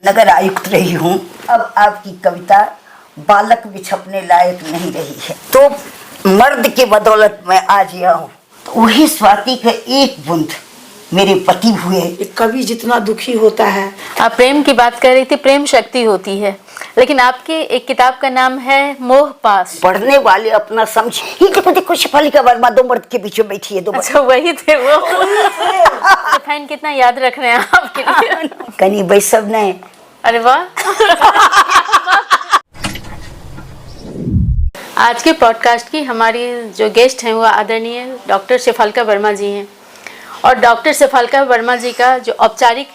नगर आयुक्त रही हूँ। अब आपकी कविता बालक भी छपने लायक नहीं रही है, तो मर्द के बदौलत मैं आज यह हूँ। तो वही स्वाति का एक बूंद मेरे पति हुए। कवि जितना दुखी होता है। आप प्रेम की बात कर रही थी, प्रेम शक्ति होती है, लेकिन आपके एक किताब का नाम है मोह पाश। पढ़ने वाले अपना समझ। ये देखो शिफालिका वर्मा दो मर्द के बीच में बैठी है। दो अच्छा वही थे वो। फैन कितना याद रख रहे हैं आपके लिए। कनी बैसब ने। अरे वाह। आज के पॉडकास्ट की हमारी जो गेस्ट हैं वो आदरणीय डॉक्टर शिफालिका वर्मा जी हैं। और डॉक्टर शिफालिका वर्मा जी का जो औपचारिक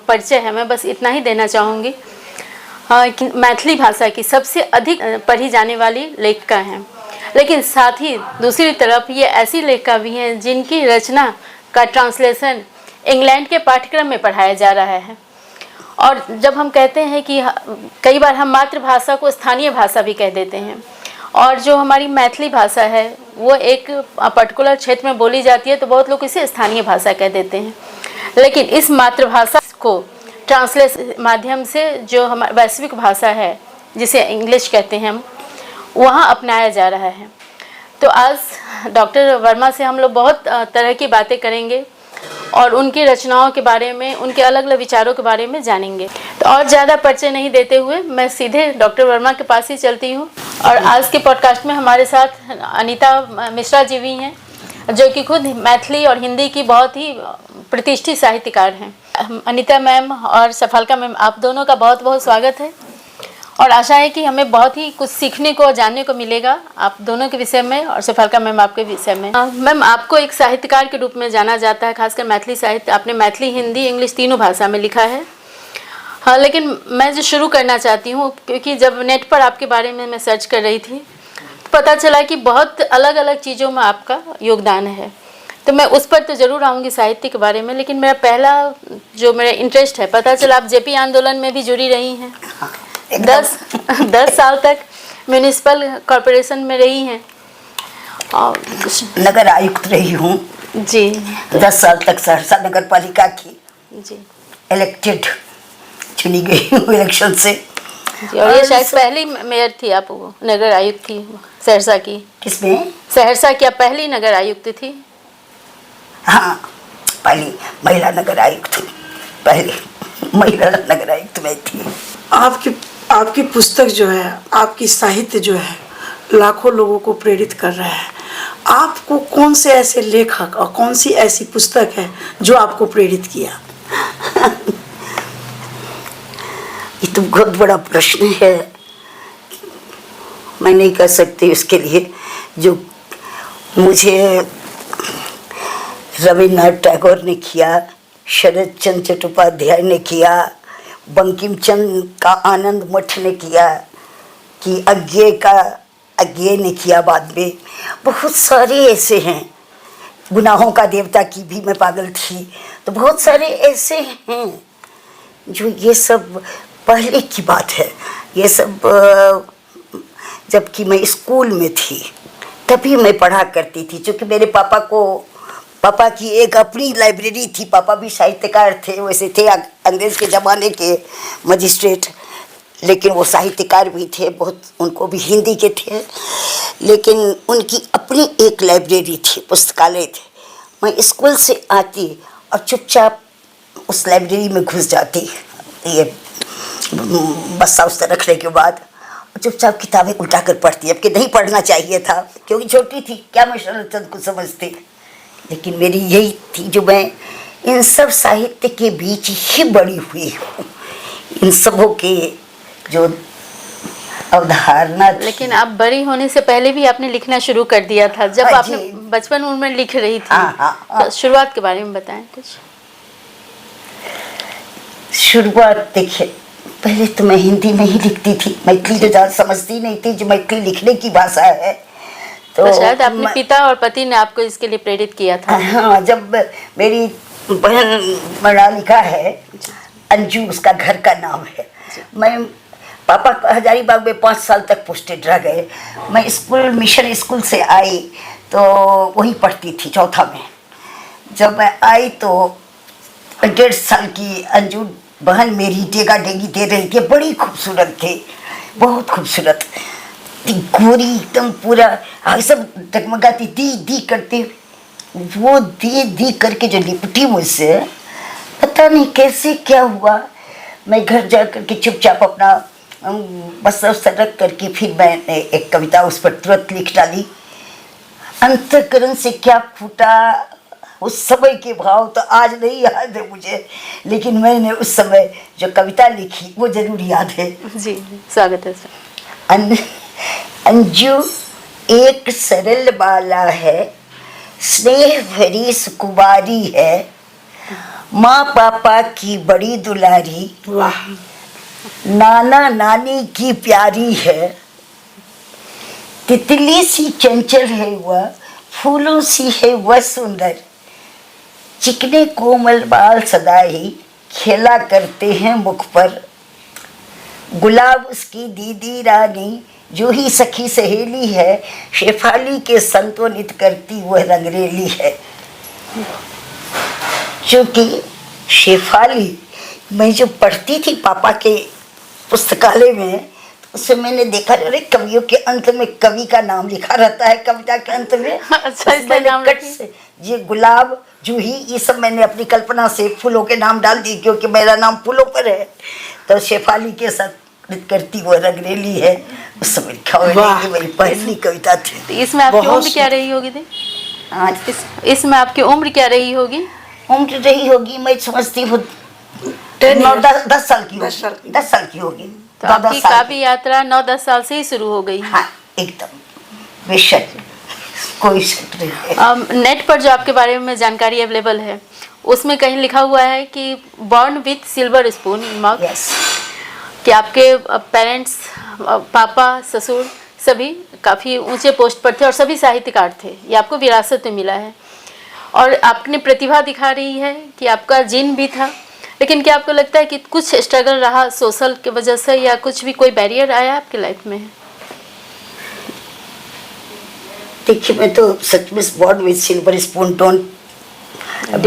परिचय है मैं बस इतना ही देना चाहूँगी कि मैथिली भाषा की सबसे अधिक पढ़ी जाने वाली लेखिका हैं, लेकिन साथ ही दूसरी तरफ ये ऐसी लेखिका भी हैं जिनकी रचना का ट्रांसलेशन इंग्लैंड के पाठ्यक्रम में पढ़ाया जा रहा है। और जब हम कहते हैं कि कई बार हम मातृभाषा को स्थानीय भाषा भी कह देते हैं, और जो हमारी मैथिली भाषा है वो एक पर्टिकुलर क्षेत्र में बोली जाती है तो बहुत लोग इसे स्थानीय भाषा कह देते हैं, लेकिन इस मातृभाषा को ट्रांसलेशन माध्यम से जो हमारी वैश्विक भाषा है जिसे इंग्लिश कहते हैं हम, वहाँ अपनाया जा रहा है। तो आज डॉक्टर वर्मा से हम लोग बहुत तरह की बातें करेंगे और उनकी रचनाओं के बारे में, उनके अलग अलग विचारों के बारे में जानेंगे। तो और ज़्यादा परिचय नहीं देते हुए मैं सीधे डॉक्टर वर्मा के पास ही चलती हूँ। और आज के पॉडकास्ट में हमारे साथ अनीता मिश्रा जी भी हैं, जो कि खुद मैथिली और हिंदी की बहुत ही प्रतिष्ठित साहित्यकार हैं। अनीता मैम और शिफालिका मैम, आप दोनों का बहुत बहुत स्वागत है और आशा है कि हमें बहुत ही कुछ सीखने को और जानने को मिलेगा आप दोनों के विषय में और शिफालिका मैम आपके विषय में। मैम, आपको एक साहित्यकार के रूप में जाना जाता है, खासकर मैथिली साहित्य। आपने मैथिली, हिंदी, इंग्लिश तीनों भाषा में लिखा है। हाँ, लेकिन मैं जो शुरू करना चाहती हूँ, क्योंकि जब नेट पर आपके बारे में मैं सर्च कर रही थी तो पता चला कि बहुत अलग अलग चीज़ों में आपका योगदान है। तो मैं उस पर तो ज़रूर आऊँगी साहित्य के बारे में, लेकिन मेरा पहला जो मेरा इंटरेस्ट है, पता चला आप जेपी आंदोलन में भी जुड़ी रही हैं। 10 साल तक म्यूनिसिपल कॉरपोरेशन में रही हैं और नगर आयुक्त रही हूँ जी। 10 साल तक सहरसा नगर पालिका की जी इलेक्टेड चुनी गई हूँ इलेक्शन से जी। और ये शायद पहली मेयर थी आप, वो नगर आयुक्त थी सहरसा की। किसमें? सहरसा की आप पहली नगर आयुक्त थी? हाँ, पहली महिला नगर आयुक्त, पहली महिला नगर आयुक्त में थी। आपकी पुस्तक जो है, आपकी साहित्य जो है, लाखों लोगों को प्रेरित कर रहा है। आपको कौन से ऐसे लेखक और कौन सी ऐसी पुस्तक है जो आपको प्रेरित किया? ये तो बहुत बड़ा प्रश्न है, मैं नहीं कह सकती उसके लिए। जो मुझे रविन्द्रनाथ टैगोर ने किया, शरद चंद्र चट्टोपाध्याय ने किया, बंकिम चंद्र का आनंद मठ ने किया, कि अज्ञे ने किया बाद में। बहुत सारे ऐसे हैं। गुनाहों का देवता की भी मैं पागल थी। तो बहुत सारे ऐसे हैं जो, ये सब पहले की बात है। ये सब जबकि मैं स्कूल में थी तभी मैं पढ़ा करती थी, क्योंकि मेरे पापा की एक अपनी लाइब्रेरी थी। पापा भी साहित्यकार थे, वैसे थे अंग्रेज़ के ज़माने के मजिस्ट्रेट, लेकिन वो साहित्यकार भी थे बहुत, उनको भी हिंदी के थे, लेकिन उनकी अपनी एक लाइब्रेरी थी, पुस्तकालय थे। मैं स्कूल से आती और चुपचाप उस लाइब्रेरी में घुस जाती, ये बस्ता उस्ता रखने के बाद, चुपचाप किताबें उल्टा कर पढ़ती। अब कि नहीं पढ़ना चाहिए था, क्योंकि छोटी थी, क्या मैं शरद को समझती, लेकिन मेरी यही थी। जो मैं इन सब साहित्य के बीच ही बड़ी हुई हूँ, इन सबों के जो अवधारणा। लेकिन आप बड़ी होने से पहले भी आपने लिखना शुरू कर दिया था, जब आपने बचपन उम्र में लिख रही थी। तो शुरुआत के बारे में बताएं कुछ। शुरुआत देखिए, पहले तो मैं हिंदी में ही लिखती थी, मैथिली तो ज़्यादा समझती नहीं थी, जो मैथिली लिखने की भाषा है। तो शायद अपने पिता और पति ने आपको इसके लिए प्रेरित किया था। हाँ, जब मेरी बहन मृणालिका है, अंजू उसका घर का नाम है। मैं पापा हजारीबाग में 5 साल तक पोस्टेड रह गए। मैं स्कूल, मिशन स्कूल से आई तो वहीं पढ़ती थी, चौथा में। जब मैं आई तो 1.5 साल की अंजू बहन मेरी टेका टेगी दे रही थी, बड़ी खूबसूरत थे, बहुत खूबसूरत, गोरी एकदम पूरा सब टकमगाती, दी दी करते, वो दी दी करके जो लिपटी मुझसे, पता नहीं कैसे क्या हुआ। मैं घर जा करके चुपचाप अपना बस रख करके फिर मैंने एक कविता उस पर तुरंत लिख डाली। अंतःकरण से क्या फूटा उस समय के भाव तो आज नहीं याद है मुझे, लेकिन मैंने उस समय जो कविता लिखी वो जरूर याद है। जी, स्वागत है सर। अंजू एक सरल बाला है, स्नेह भरी सुकुमारी है, माँ पापा की बड़ी दुलारी, वाह, नाना नानी की प्यारी है, तितली सी चंचल है वह, फूलों सी है वह सुंदर, चिकने कोमल बाल सदा ही खेला करते हैं मुख पर, गुलाब उसकी दीदी रानी जो ही सखी सहेली है, शेफाली के संतोनित करती वह रंगरेली है। क्योंकि शेफाली मैं जो पढ़ती थी पापा के पुस्तकालय में, उससे मैंने देखा, अरे कवियों के अंत में कवि का नाम लिखा रहता है कविता के अंत में। अच्छा, इसका नाम कट से ये गुलाब जूही ये सब मैंने अपनी कल्पना से फूलों के नाम डाल दिए, क्योंकि मेरा नाम फूलों पर है। तो शेफाली के साथ करती वो रंगरेली है, उस समय लिखा हुआ है, मेरी पहली कविता थी। तो इसमें आपकी उम्र क्या रही होगी दी? इसमें आपकी उम्र क्या रही होगी? उम्र रही होगी, मैं समझती हूँ 10 साल की, 10 साल की होगी। तो आपकी काव्य यात्रा 9-10 साल से ही शुरू हो गई। हाँ, एकदम बेशक, कोई शक नहीं है। नेट पर जो आपके बारे में जानकारी अवेलेबल है, उसमें कहीं लिखा हुआ है कि बॉर्न विथ सिल्वर स्पून मग, कि आपके पेरेंट्स, पापा, ससुर सभी काफ़ी ऊंचे पोस्ट पर थे और सभी साहित्यकार थे। ये आपको विरासत में मिला है और आपने प्रतिभा दिखा रही है कि आपका जिन भी था। लेकिन क्या आपको लगता है कि कुछ स्ट्रगल रहा सोशल के वजह से, या कुछ भी कोई बैरियर आया आपकी लाइफ में? देखिए, मैं तो सच में born with silver spoon don't,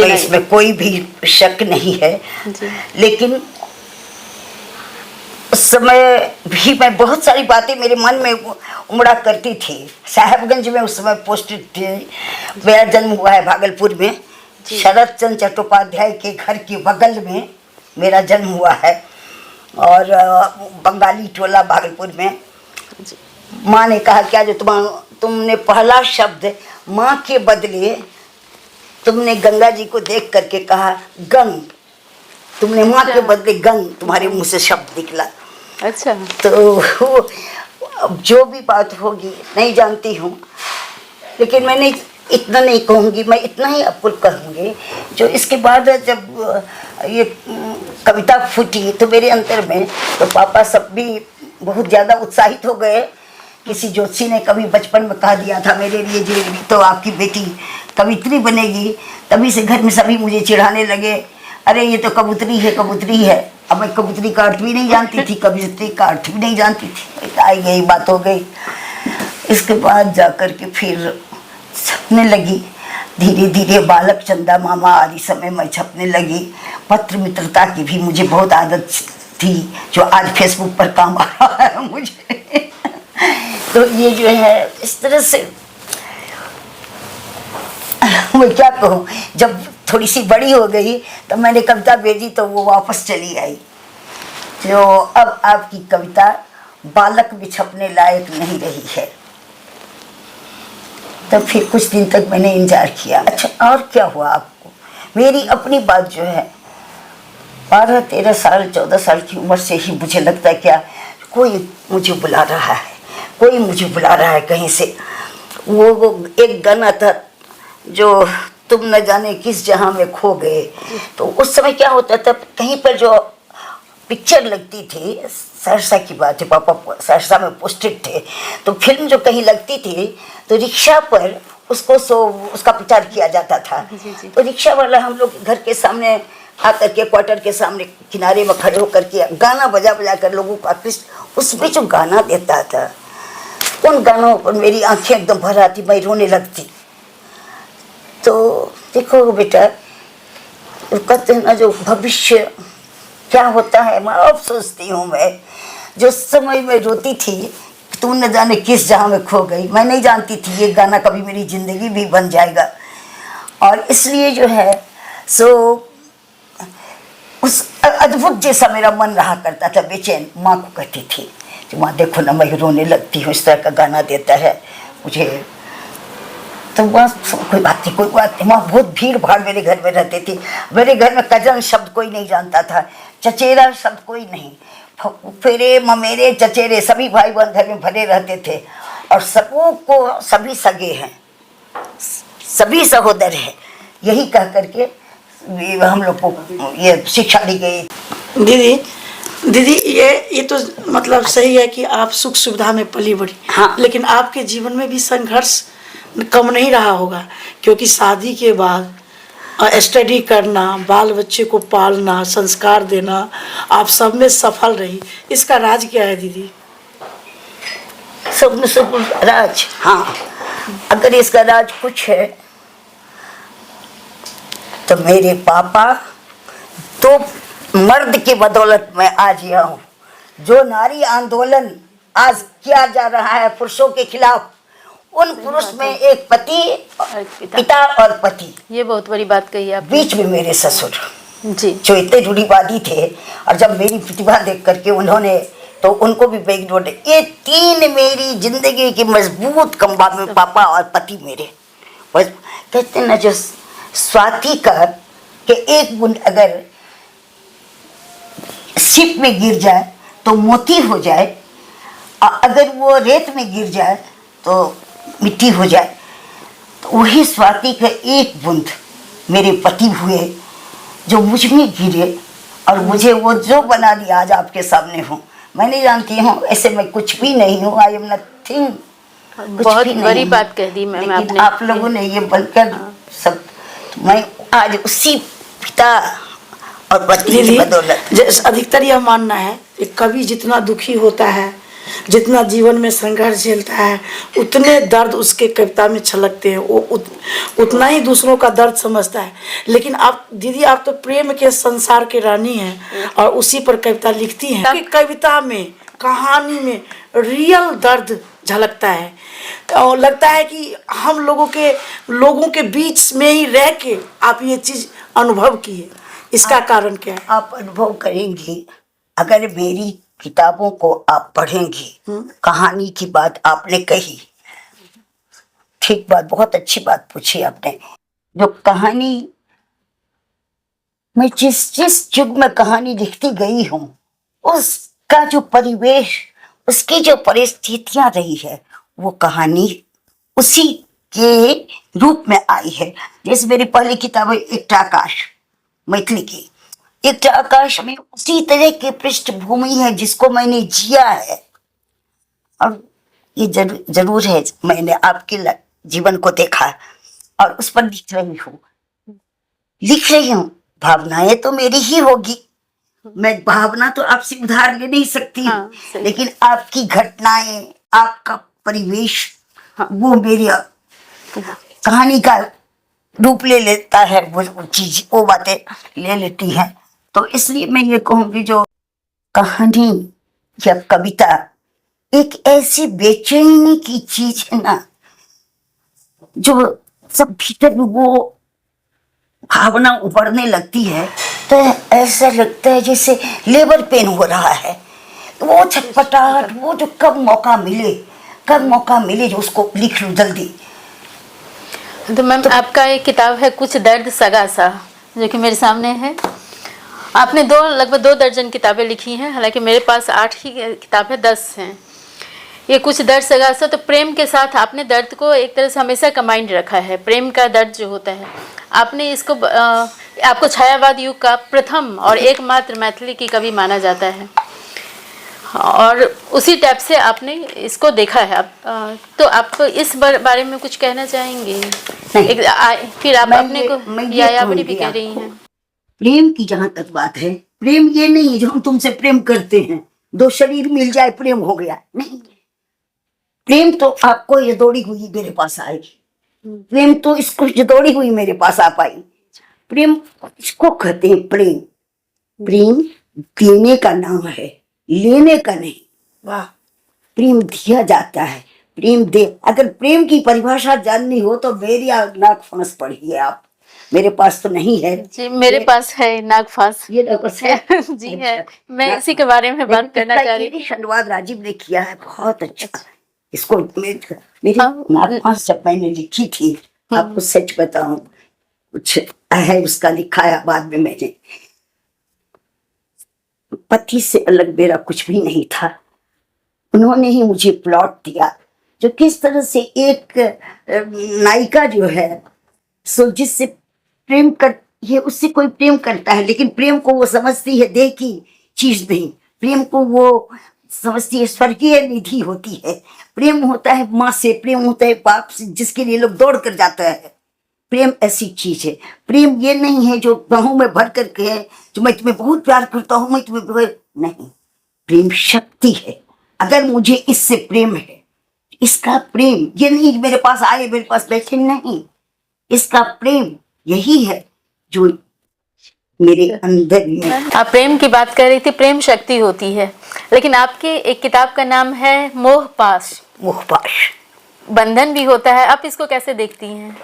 इसमें कोई भी शक नहीं है। लेकिन उस समय भी मैं बहुत सारी बातें मेरे मन में उमड़ा करती थी। साहेबगंज में उस समय पोस्टेड थे, मेरा जन्म हुआ है भागलपुर में, शरद चंद्र चट्टोपाध्याय के घर के बगल में मेरा जन्म हुआ है, और बंगाली टोला भागलपुर में। माँ ने कहा, क्या जो तुमने पहला शब्द माँ के बदले तुमने गंगा जी को देख करके कहा गंग, तुमने माँ के बदले गंग, तुम्हारे मुंह से शब्द निकला। अच्छा, तो जो भी बात होगी नहीं जानती हूँ, लेकिन मैंने इतना नहीं कहूँगी, मैं इतना ही आपको कहूँगी, जो इसके बाद जब ये कविता फूटी तो मेरे अंतर में, तो पापा सब भी बहुत ज़्यादा उत्साहित हो गए। किसी ज्योतिषी ने कभी बचपन में कहा दिया था मेरे लिए, जी तो आपकी बेटी कवित्री बनेगी। तभी से घर में सभी मुझे चिढ़ाने लगे, अरे ये तो कबूतरी है, कबूतरी है। अब मैं कबूतरी का अर्थ भी नहीं जानती थी, कवित्री का अर्थ भी नहीं जानती थी। आई गई बात हो गई। इसके बाद जा कर के फिर छपने लगी, धीरे धीरे बालक चंदा मामा आदि समय मैं छपने लगी। पत्र मित्रता की भी मुझे बहुत आदत थी, जो आज फेसबुक पर काम आ रहा है मुझे। तो ये जो है इस तरह से, मैं क्या कहूँ, जब थोड़ी सी बड़ी हो गई तो मैंने कविता भेजी तो वो वापस चली आई। जो अब आपकी कविता बालक भी छपने लायक नहीं रही है। तब फिर कुछ दिन तक मैंने इंतजार किया। अच्छा, और क्या हुआ आपको? मेरी अपनी बात जो है, 12-13 साल 14 साल की उम्र से ही मुझे लगता है क्या कोई मुझे बुला रहा है, कोई मुझे बुला रहा है कहीं से। वो एक गाना था जो तुम न जाने किस जहां में खो गए। तो उस समय क्या होता था, कहीं पर जो पिक्चर लगती थी, सहरसा की बात है, पापा सहरसा में पोस्टेड थे, तो फिल्म जो कहीं लगती थी तो रिक्शा पर उसका प्रचार किया जाता था। तो रिक्शा वाला हम लोग घर के सामने आकर के, क्वार्टर के सामने किनारे में खड़े होकर के गाना बजा बजा कर लोगों को आकृष्ट, उसमें जो गाना देता था उन गानों पर मेरी आंखें एकदम भर आती, मैं रोने लगती। तो देखो बेटा, कहते हैं ना, जो भविष्य क्या होता है, मैं अब सोचती हूँ, मैं जो समय में रोती थी, तू न जाने किस जहाँ में खो गई, मैं नहीं जानती थी ये गाना कभी मेरी ज़िंदगी भी बन जाएगा। और इसलिए जो है सो उस अद्भुत जैसा मेरा मन रहा करता था, बेचैन। माँ को कहती थी कि माँ देखो ना मैं रोने लगती हूँ, इस तरह का गाना देता है मुझे। तो बस कोई बात नहीं, कोई बात नहीं। वहाँ बहुत भीड़ भाड़ मेरे घर में रहती थी। मेरे घर में कजन शब्द कोई नहीं जानता था, चचेरा शब्द कोई नहीं, फुफेरे ममेरे चचेरे सभी भाई बहन घर में भरे रहते थे। और सबों को सभी सगे हैं, सभी सहोदर हैं, यही कह करके हम लोग को ये शिक्षा दी गई। दीदी ये तो मतलब सही है कि आप सुख सुविधा में पली बढ़ी। हाँ। लेकिन आपके जीवन में भी संघर्ष कम नहीं रहा होगा, क्योंकि शादी के बाद स्टडी करना, बाल बच्चे को पालना, संस्कार देना, आप सब में सफल रही। इसका राज क्या है दीदी? सब में सब राज, हाँ, अगर इसका राज कुछ है तो मेरे पापा तो मर्द की बदौलत मैं आज यह हूँ। जो नारी आंदोलन आज किया जा रहा है पुरुषों के खिलाफ, उन पुरुष में एक पति, पिता और पति, ये बहुत बड़ी बात कही आप। बीच में मेरे ससुर जी, जो इतने रूढ़िवादी थे, और जब मेरी प्रतिभा देख करके उन्होंने तो उनको भी बैकनोट। ये तीन मेरी जिंदगी की मजबूत खंभा में पापा और पति मेरे। बस कहते ना जो स्वाति का कि एक बूंद अगर सिप में गिर जाए तो मोती हो जाए, और अगर वो रेत में गिर जाए तो मिट्टी हो जाए। तो वही स्वाति का एक बूंद मेरे पति हुए जो मुझ में गिरे, और मुझे वो जो बना दिया आज आपके सामने हूँ। मैं नहीं जानती हूँ, ऐसे मैं कुछ भी नहीं हूँ, आई एम नथिंग। बहुत बड़ी बात कह दी मैम आपने। आप लोगों ने ये बनकर सब, मैं आज उसी पिता और पति की बदौलत। अधिकतर यह मानना है कि कवि जितना दुखी होता है, जितना जीवन में संघर्ष झेलता है, उतने दर्द उसके कविता में छलकते हैं, वो उतना ही दूसरों का दर्द समझता है। लेकिन आप दीदी, आप तो प्रेम के संसार के रानी हैं और उसी पर कविता लिखती हैं। कि कविता में, कहानी में रियल दर्द झलकता है, और लगता है कि हम लोगों के बीच में ही रह के आप ये चीज़ अनुभव किए। इसका कारण क्या है? आप अनुभव करेंगी अगर मेरी किताबों को आप पढ़ेंगी। कहानी की बात आपने कही, ठीक बात, बहुत अच्छी बात पूछी आपने। जो कहानी मैं जिस युग में कहानी लिखती गई हूँ, उसका जो परिवेश, उसकी जो परिस्थितियां रही है, वो कहानी उसी के रूप में आई है। जैसे मेरी पहली किताब है एकटा आकाश, मैथिली की। एकटा आकाश में उसी तरह की पृष्ठभूमि है जिसको मैंने जिया है। और ये जरूर है, मैंने आपके जीवन को देखा और उस पर लिख रही हूँ। भावनाएं तो मेरी ही होगी, मैं भावना तो आपसे उधार ले नहीं सकती। हाँ, लेकिन आपकी घटनाएं, आपका परिवेश, वो मेरी कहानी का रूप ले लेता है, वो चीज, वो बातें ले लेती हैं। तो इसलिए मैं ये कहूँगी, जो कहानी या कविता एक ऐसी बेचैनी की चीज है ना, जो सब भीतर वो भावना उभरने लगती है, तो ऐसा लगता है जैसे लेबर पेन हो रहा है। वो छटपटाहट, वो जो कब मौका मिले जो उसको लिख लूं जल्दी। तो मैम, आपका एक किताब है कुछ दर्द सगा सा, जो कि मेरे सामने है। आपने लगभग 2 दर्जन किताबें लिखी हैं, हालांकि मेरे पास 8 ही किताबें 10 हैं। ये कुछ दर्द सगा सा, तो प्रेम के साथ आपने दर्द को एक तरह से हमेशा कंबाइंड रखा है। प्रेम का दर्द जो होता है, आपने इसको आपको छायावाद युग का प्रथम और एकमात्र मैथिली की कवि माना जाता है, और उसी टाइप से आपने इसको देखा है। तो आप इस बारे में कुछ कहना चाहेंगे? फिर आप अपने को यायावरी भी कह रही हैं। प्रेम की जहां तक बात है, प्रेम ये नहीं है जो हम तुमसे प्रेम करते हैं, 2 शरीर मिल जाए प्रेम हो गया, नहीं। प्रेम तो आपको ये दौड़ी हुई मेरे पास आएगी, प्रेम तो इसको ये दौड़ी हुई मेरे पास आ पाई। प्रेम इसको कहते हैं प्रेम देने का नाम है, लेने का नहीं। वाह। प्रेम दिया जाता है, प्रेम दे। अगर प्रेम की परिभाषा जाननी हो तो मेरी नाक फांस पढ़िए आप। मेरे पास तो नहीं है जी, मेरे पास है नागफांस। ये नागफांस है। जी है, अच्छा, मैं इसी के बारे में बात करना चाह रही थी। धन्यवाद, राजीव ने किया है, बहुत अच्छा। इसको मेरी हाँ। नागफांस जब मैंने लिखी थी, आपको सच बताऊं, कुछ है उसका लिखा है बाद में मैंने। पति से अलग मेरा कुछ भी नहीं था, उन्होंने ही मुझे प्लॉट दिया जो किस तरह से एक नायिका जो है सो जिससे प्रेम कर, ये उससे कोई प्रेम करता है लेकिन प्रेम को वो समझती है देह की चीज नहीं, प्रेम को वो समझती है स्वर्गीय निधि होती है। प्रेम होता है माँ से, प्रेम होता है बाप से, जिसके लिए लोग दौड़ कर जाता है। प्रेम ऐसी चीज है। प्रेम ये नहीं है जो बाहों में भर करके है, जो मैं तुम्हें बहुत प्यार करता हूँ, मैं तुम्हें नहीं। प्रेम शक्ति है। अगर मुझे इससे प्रेम है, इसका प्रेम ये नहीं मेरे पास आए मेरे पास बैठे, नहीं, इसका प्रेम यही है जो मेरे अंदर में। आप प्रेम की बात कर रही थी, प्रेम शक्ति होती है, लेकिन आपकी एक किताब का नाम है मोह पाश। मोह पाश, बंधन भी होता है, आप इसको कैसे देखती हैं?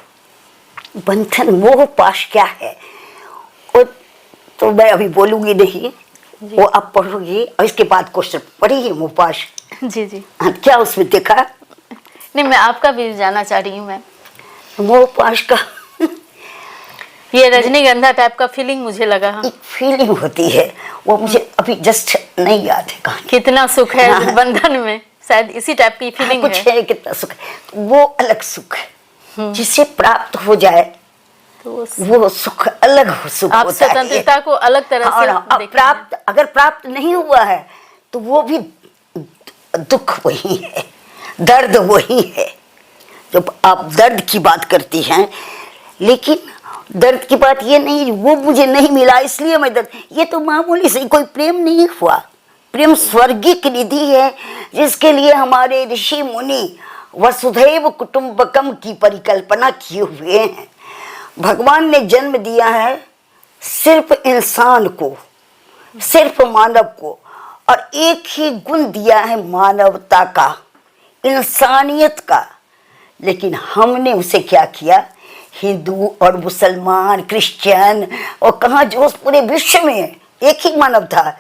बंधन मोह पाश क्या है वो तो मैं अभी बोलूंगी नहीं, वो आप पढ़ोगी और इसके बाद क्वेश्चन पढ़िए। मोह पाश जी जी। हाँ, क्या उसमें देखा? नहीं, मैं आपका भी जानना चाह रही हूँ। मैं मोह पाश का ये रजनीगंधा टाइप का फीलिंग मुझे लगा। एक फीलिंग होती है, वो मुझे अभी जस्ट नहीं याद है कहानी। कितना सुख है हाँ। बंधन में, शायद इसी टाइप की फीलिंग कुछ है। है, कितना सुख है, वो अलग सुख है। जिसे प्राप्त हो जाए तो वो सुख अलग हो, सुख आप होता है। स्वतंत्रता को अलग तरह और से देखें। प्राप्त अगर प्राप्त नहीं हुआ है तो वो भी दुख वही है, दर्द वही है। जब आप दर्द की बात करती हैं, लेकिन दर्द की बात ये नहीं वो मुझे नहीं मिला इसलिए मैं दर्द, ये तो मामूली से कोई प्रेम नहीं हुआ। प्रेम स्वर्गिक निधि है जिसके लिए हमारे ऋषि मुनि वसुधैव कुटुंबकम की परिकल्पना किए हुए हैं। भगवान ने जन्म दिया है सिर्फ इंसान को, सिर्फ मानव को, और एक ही गुण दिया है मानवता का, इंसानियत का। लेकिन हमने उसे क्या किया, हिंदू और मुसलमान क्रिश्चियन और कहाँ जो पूरे विश्व में एक ही मानव था,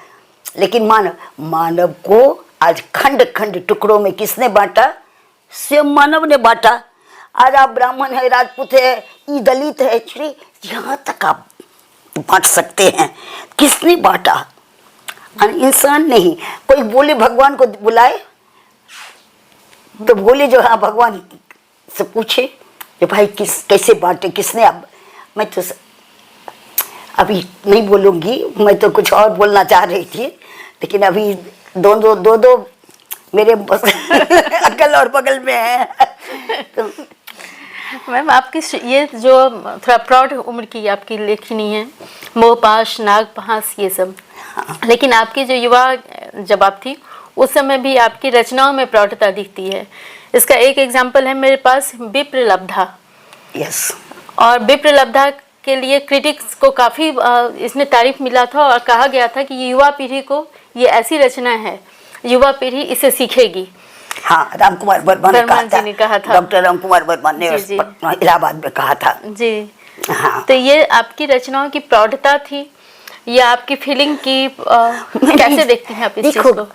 लेकिन मानव को आज खंड खंड टुकड़ों में किसने बांटा? स्वयं मानव ने बांटा। आज आप ब्राह्मण है, राजपूत है, ई दलित है, यहाँ तक आप बांट सकते हैं। किसने बांटा? इंसान नहीं। कोई बोले भगवान को बुलाए तो बोले जो हाँ भगवान से पूछे कि भाई कैसे बांटे, किसने? अब मैं तो अभी नहीं बोलूँगी, मैं तो कुछ और बोलना चाह रही थी, लेकिन अभी दो मेरे अगल और बगल में है। तो मैम आपकी ये जो थोड़ा प्रौढ़ उम्र की आपकी लेखनी है, मोहपाश, नागपाश, ये सब, लेकिन आपकी जो युवा जब आप थी उस समय भी आपकी रचनाओं में प्रौढ़ता दिखती है। इसका एक एग्जाम्पल है मेरे पास, विप्रलब्धा। यस। और विप्रलब्धा के लिए क्रिटिक्स को काफ़ी इसमें तारीफ मिला था और कहा गया था कि युवा पीढ़ी को ये ऐसी रचना है, युवा पीढ़ी इसे सीखेगी। हाँ, रामकुमार वर्मा ने कहा था, डॉक्टर रामकुमार वर्मा ने इलाहाबाद में कहा था जी। हाँ। तो ये आपकी रचनाओं की प्रौढ़ता थी या आपकी फीलिंग की कैसे देखती हैं आप इस चीज को?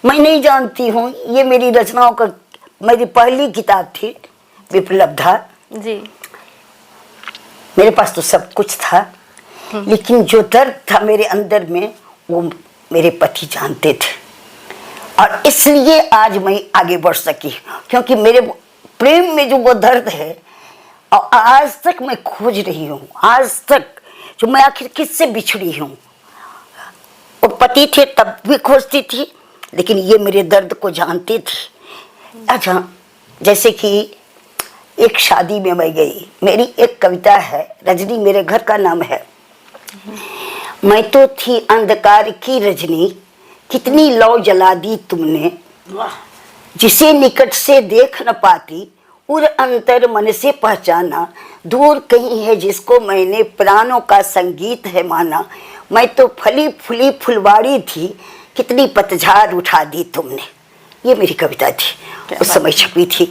मैं नहीं जानती हूँ, ये मेरी रचनाओं का मेरी पहली किताब थी विप्रलब्धा जी। मेरे पास तो सब कुछ था, लेकिन जो दर्द था मेरे अंदर में वो मेरे पति जानते थे, और इसलिए आज मैं आगे बढ़ सकी, क्योंकि मेरे प्रेम में जो वो दर्द है और आज तक मैं खोज रही हूँ, आज तक जो मैं आखिर किससे बिछड़ी हूँ। वो पति थे तब भी खोजती थी, लेकिन ये मेरे दर्द को जानते थे। अच्छा, जैसे कि एक शादी में मैं गई, मेरी एक कविता है, रजनी मेरे घर का नाम है। मैं तो थी अंधकार की रजनी, कितनी लौ जला दी तुमने, जिसे निकट से देख न पाती, उर अंतर मन से पहचाना, दूर कहीं है जिसको मैंने प्राणों का संगीत है माना, मैं तो फली फूली फुलवाड़ी थी, कितनी पतझार उठा दी तुमने। ये मेरी कविता थी, उस समय छपी थी,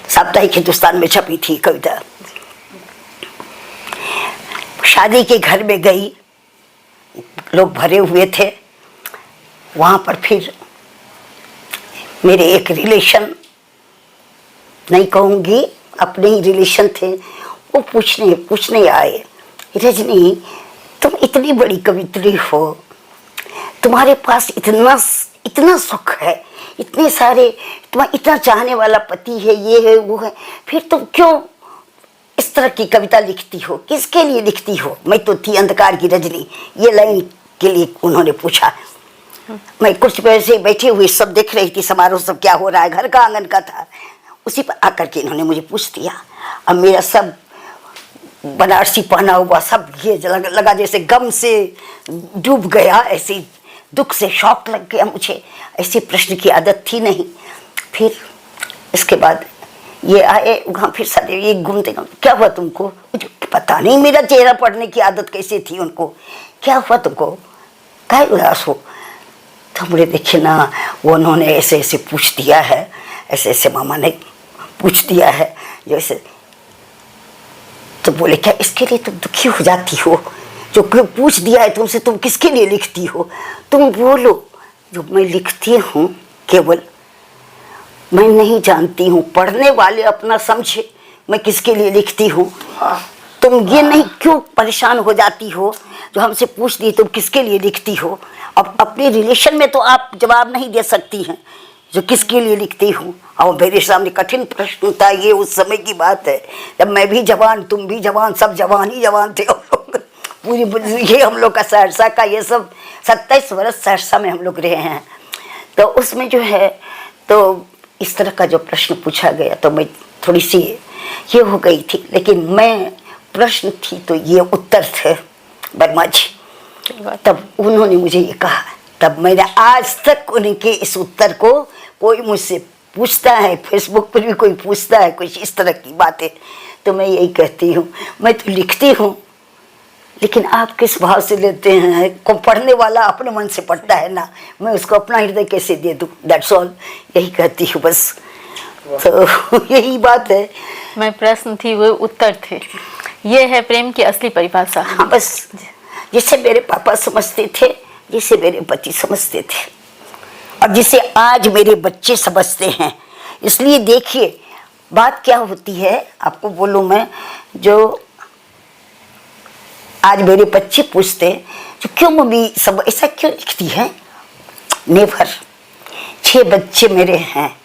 साप्ताहिक हिंदुस्तान में छपी थी कविता। शादी के घर में गई, लोग भरे हुए थे, वहाँ पर फिर मेरे एक रिलेशन, नहीं कहूँगी, अपने ही रिलेशन थे, वो पूछने आए, रजनी तुम इतनी बड़ी कवित्री हो, तुम्हारे पास इतना सुख है, इतने सारे, तुम्हारा इतना चाहने वाला पति है, ये है वो है, फिर तुम क्यों इस तरह की कविता लिखती हो, किसके लिए लिखती हो? मैं तो थी अंधकार की रजनी, ये लाइन के लिए उन्होंने पूछा। मैं कुछ वैसे बैठी हुई सब देख रही थी, समारोह सब क्या हो रहा है, घर का आंगन का था, उसी पर आकर के इन्होंने मुझे पूछ दिया। अब मेरा सब बनारसी पहना हुआ सब ये लगा जैसे गम से डूब गया, ऐसे दुख से शॉक लग गया मुझे, ऐसे प्रश्न की आदत थी नहीं। फिर इसके बाद ये आए वहाँ, फिर सारे ये घूमते घूमते, क्या हुआ तुमको? मुझे पता नहीं मेरा चेहरा पढ़ने की आदत कैसे थी उनको, क्या हुआ तुमको, काहे उदास हो? तो मुझे देखिए ना, वो उन्होंने ऐसे ऐसे पूछ दिया है, ऐसे ऐसे मामा ने पूछ दिया है जैसे। तो बोले क्या इसके लिए तुम दुखी हो जाती हो? जो कोई पूछ दिया है तुमसे, तुम किसके लिए लिखती हो? तुम बोलो। जो मैं लिखती हूँ केवल मैं नहीं जानती हूँ, पढ़ने वाले अपना समझे मैं किसके लिए लिखती हूँ। तुम ये नहीं क्यों परेशान हो जाती हो जो हमसे पूछ दी तुम किसके लिए लिखती हो? अब अपने रिलेशन में तो आप जवाब नहीं दे सकती हैं जो किसके लिए लिखती हूँ। और मेरे सामने कठिन प्रश्न था, ये उस समय की बात है जब मैं भी जवान, तुम भी जवान, सब जवान ही जवान थे हम लोग। पूरी ये हम लोग का सहरसा का ये सब 27 वर्ष सहरसा में हम लोग रहे हैं। तो उसमें जो है, तो इस तरह का जो प्रश्न पूछा गया तो मैं थोड़ी सी ये हो गई थी, लेकिन मैं प्रश्न थी तो ये उत्तर थे वर्मा जी। तब उन्होंने मुझे ये कहा, तब मैंने आज तक उनके इस उत्तर को, कोई मुझसे पूछता है, फेसबुक पर भी कोई पूछता है कुछ इस तरह की बातें, तो मैं यही कहती हूँ, मैं तो लिखती हूँ लेकिन आप किस भाव से लेते हैं, को पढ़ने वाला अपने मन से पढ़ता है ना, मैं उसको अपना हृदय कैसे दे दूँ, दैट्स ऑल, यही कहती हूँ बस। तो यही बात है। मैं प्रश्न थी वो उत्तर थे, ये है प्रेम की असली परिभाषा। हाँ बस, जिसे मेरे पापा समझते थे, जिसे मेरे पति समझते थे और जिसे आज मेरे बच्चे समझते हैं। इसलिए देखिए बात क्या होती है, आपको बोलूँ मैं, जो आज मेरे बच्चे पूछते जो क्यों मम्मी सब ऐसा क्यों लिखती है, नेवर। 6 बच्चे मेरे हैं,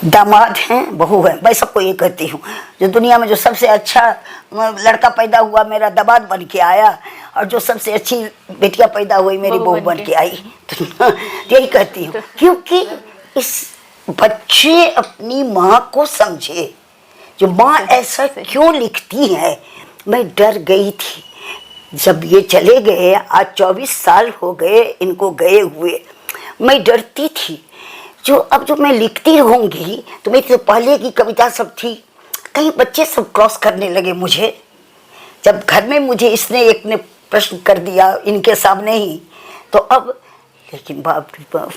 दामाद हैं, बहू है, मैं सबको ये कहती हूँ, जो दुनिया में जो सबसे अच्छा लड़का पैदा हुआ मेरा दामाद बन के आया, और जो सबसे अच्छी बेटियां पैदा हुई मेरी बहू बन के आई। तो यही कहती हूँ, क्योंकि इस बच्चे अपनी माँ को समझे, जो माँ ऐसा क्यों लिखती है। मैं डर गई थी जब ये चले गए, आज 24 साल हो गए इनको गए हुए, मैं डरती थी जो अब जो मैं लिखती रहूँगी तो मेरी तो पहले की कविता सब थी, कहीं बच्चे सब क्रॉस करने लगे मुझे। जब घर में मुझे इसने एक ने प्रश्न कर दिया इनके सामने ही, तो अब, लेकिन बाप रे बाप,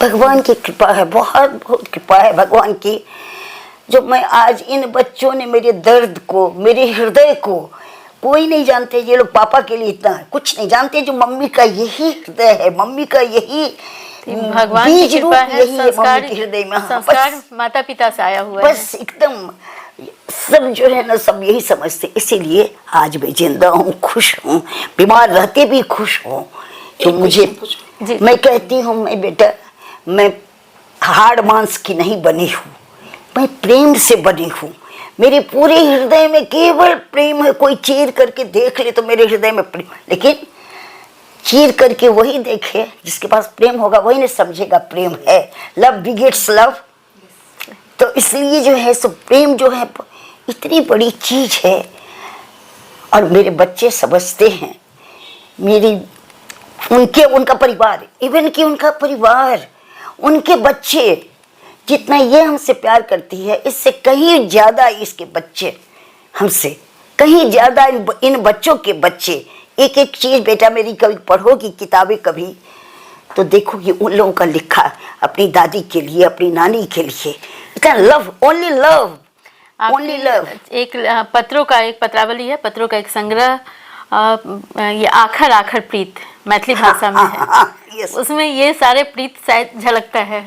भगवान की कृपा है, बहुत बहुत कृपा है भगवान की, जो मैं आज इन बच्चों ने मेरे दर्द को, मेरे हृदय को, कोई नहीं जानते ये लोग पापा के लिए इतना कुछ नहीं जानते, जो मम्मी का यही हृदय है, मम्मी का यही भगवान की कृपा है, संस्कार हृदय में, संस्कार माता पिता से आया हुआ है। बस एकदम सब जो है ना, सब यही समझते, इसीलिए आज मैं जिंदा हूँ, खुश हूँ, बीमार रहते भी खुश हूँ। तो मुझे, मैं कहती हूँ, मैं बेटा, मैं हाड़ मांस की नहीं बनी हूँ, मैं प्रेम से बनी हूँ। मेरे पूरे हृदय में केवल प्रेम है। कोई चीर करके देख ले तो मेरे हृदय में प्रेम, लेकिन चीर करके वही देखे जिसके पास प्रेम होगा, वही नहीं समझेगा प्रेम है। Love begets love. तो इसलिए जो है सो प्रेम जो है इतनी बड़ी चीज है, और मेरे बच्चे समझते हैं, मेरी उनका परिवार, इवन कि उनका परिवार, उनके बच्चे, जितना ये हमसे प्यार करती है, इससे कहीं ज्यादा इसके बच्चे हमसे कहीं ज़्यादा इन बच्चों के बच्चे एक एक चीज़, बेटा मेरी कभी पढ़ोगी किताबें कभी तो देखोगी उन लोगों का लिखा अपनी दादी के लिए, अपनी नानी के लिए, इतना love, only love, only love. एक पत्रों का एक पत्रावली है, पत्रों का एक संग्रह, ये आखर आखर प्रीत मैथिली भाषा में है। यस। उसमें ये सारे प्रीत शायद झलकता है।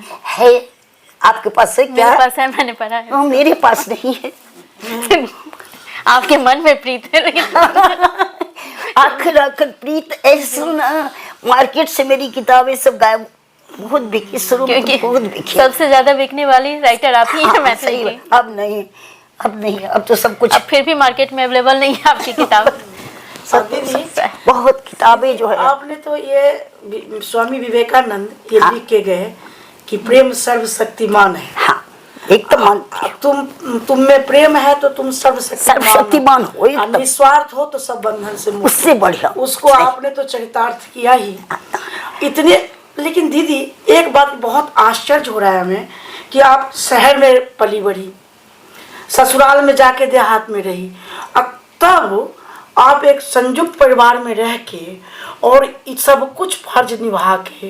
आपके पास है क्या? मेरे पास है, मैंने पढ़ा है। मेरे पास नहीं है। आपके मन में प्रीत है लेकिन आखिर आखिर प्रीत ऐसे ना, मार्केट से मेरी किताबें सब गायब, बहुत बिकी शुरू में, क्योंकि बहुत बिकी। सबसे ज्यादा बिकने वाली राइटर आप ही हैं मैथिली की। अब नहीं, अब नहीं, अब तो सब कुछ, अब फिर भी मार्केट में अवेलेबल नहीं है आपकी किताब। बहुत किताबें जो है। आपने तो ये स्वामी विवेकानंद ये लिख के गए कि प्रेम सर्वशक्तिमान है। हाँ, एकदम। तुम में प्रेम है तो तुम सर्वशक्तिमान हो, निस्वार्थ हो तो सब बंधन से मुक्त। उससे बढ़िया उसको आपने तो चरितार्थ किया ही इतने। लेकिन दीदी एक बात बहुत आश्चर्य हो रहा है हमें कि आप शहर में पली बढ़ी, ससुराल में जाके देहात में रही, अब तब आप एक संयुक्त परिवार में रह के और सब कुछ फर्ज निभा के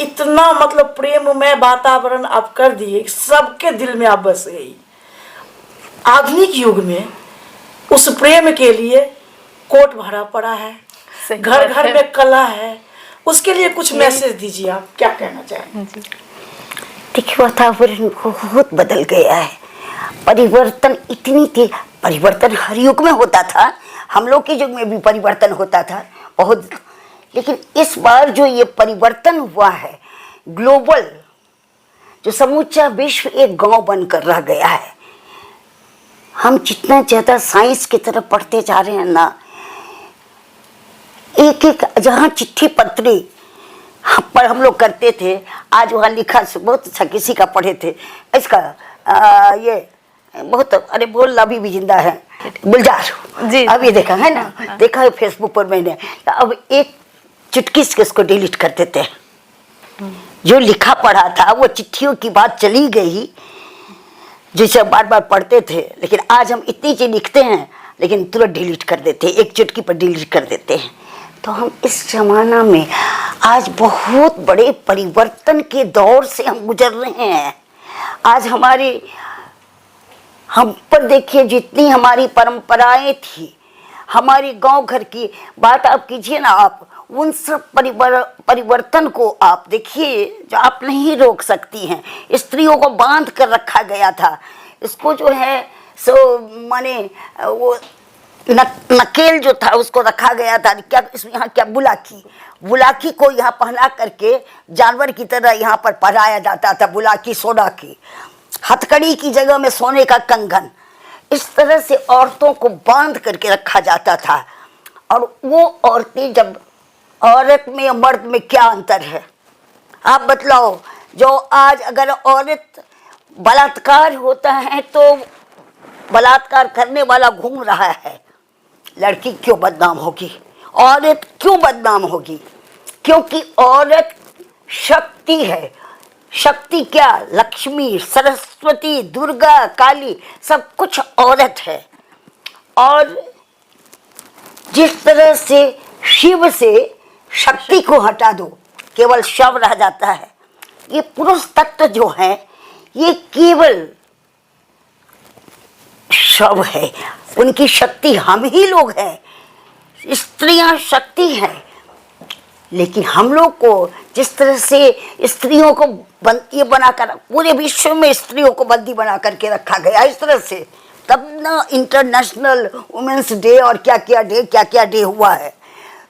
इतना मतलब प्रेममय वातावरण आप कर दिए, सबके दिल में आप बस गई। आधुनिक युग में उस प्रेम के लिए कोट भरा पड़ा है, घर घर में कला है, उसके लिए कुछ मैसेज दीजिए, आप क्या कहना चाहें? देखिए वातावरण बहुत बदल गया है, परिवर्तन इतनी थी, परिवर्तन हर युग में होता था, हम लोग के युग में भी परिवर्तन होता था बहुत, लेकिन इस बार जो ये परिवर्तन हुआ है ग्लोबल, जो समूचा विश्व एक गांव बनकर रह गया है। हम जितना ज़्यादा साइंस की तरफ पढ़ते जा रहे हैं ना, एक एक जहाँ चिट्ठी पत्री पर हम लोग करते थे, आज वहाँ लिखा बहुत अच्छा, किसी का पढ़े थे इसका ये बहुत, अरे बोल अभी भी जिंदा है, गुलजार जी, अभी देखा है ना, हाँ। देखा है फेसबुक पर मैंने, अब एक चुटकी से उसको डिलीट कर देते हैं। जो लिखा पढ़ा था वो चिट्ठियों की बात चली गई, जिसे बार बार पढ़ते थे, लेकिन आज हम इतनी चीज लिखते हैं लेकिन तुरंत डिलीट कर देते हैं, एक चुटकी पर डिलीट कर देते हैं। तो हम इस जमाना में आज बहुत बड़े परिवर्तन के दौर से हम गुजर रहे हैं। आज हम पर देखिए, जितनी हमारी परंपराएं थी, हमारी गांव घर की बात आप कीजिए ना, आप उन सब परिवर्तन को आप देखिए जो आप नहीं रोक सकती हैं। स्त्रियों को बांध कर रखा गया था, इसको जो है सो माने वो नकेल जो था उसको रखा गया था, क्या यहाँ क्या बुलाकी को यहाँ पहना करके जानवर की तरह यहाँ पर पहनाया जाता था, बुलाकी सोना की, हथकड़ी की जगह में सोने का कंगन, इस तरह से औरतों को बांध करके रखा जाता था। और वो औरतें, जब औरत में या मर्द में क्या अंतर है आप बतलाओ? जो आज अगर औरत बलात्कार होता है तो बलात्कार करने वाला घूम रहा है, लड़की क्यों बदनाम होगी? औरत क्यों बदनाम होगी? क्योंकि औरत शक्ति है। शक्ति क्या? लक्ष्मी, सरस्वती, दुर्गा, काली, सब कुछ औरत है। और जिस तरह से शिव से शक्ति को हटा दो केवल शव रह जाता है, ये पुरुष तत्व जो है ये केवल शव है, उनकी शक्ति हम ही लोग हैं। स्त्रियां शक्ति हैं, लेकिन हम लोग को जिस तरह से स्त्रियों को ये बनाकर पूरे विश्व में स्त्रियों को बंदी बना करके रखा गया इस तरह से, तब ना इंटरनेशनल वुमेन्स डे और क्या क्या डे हुआ है।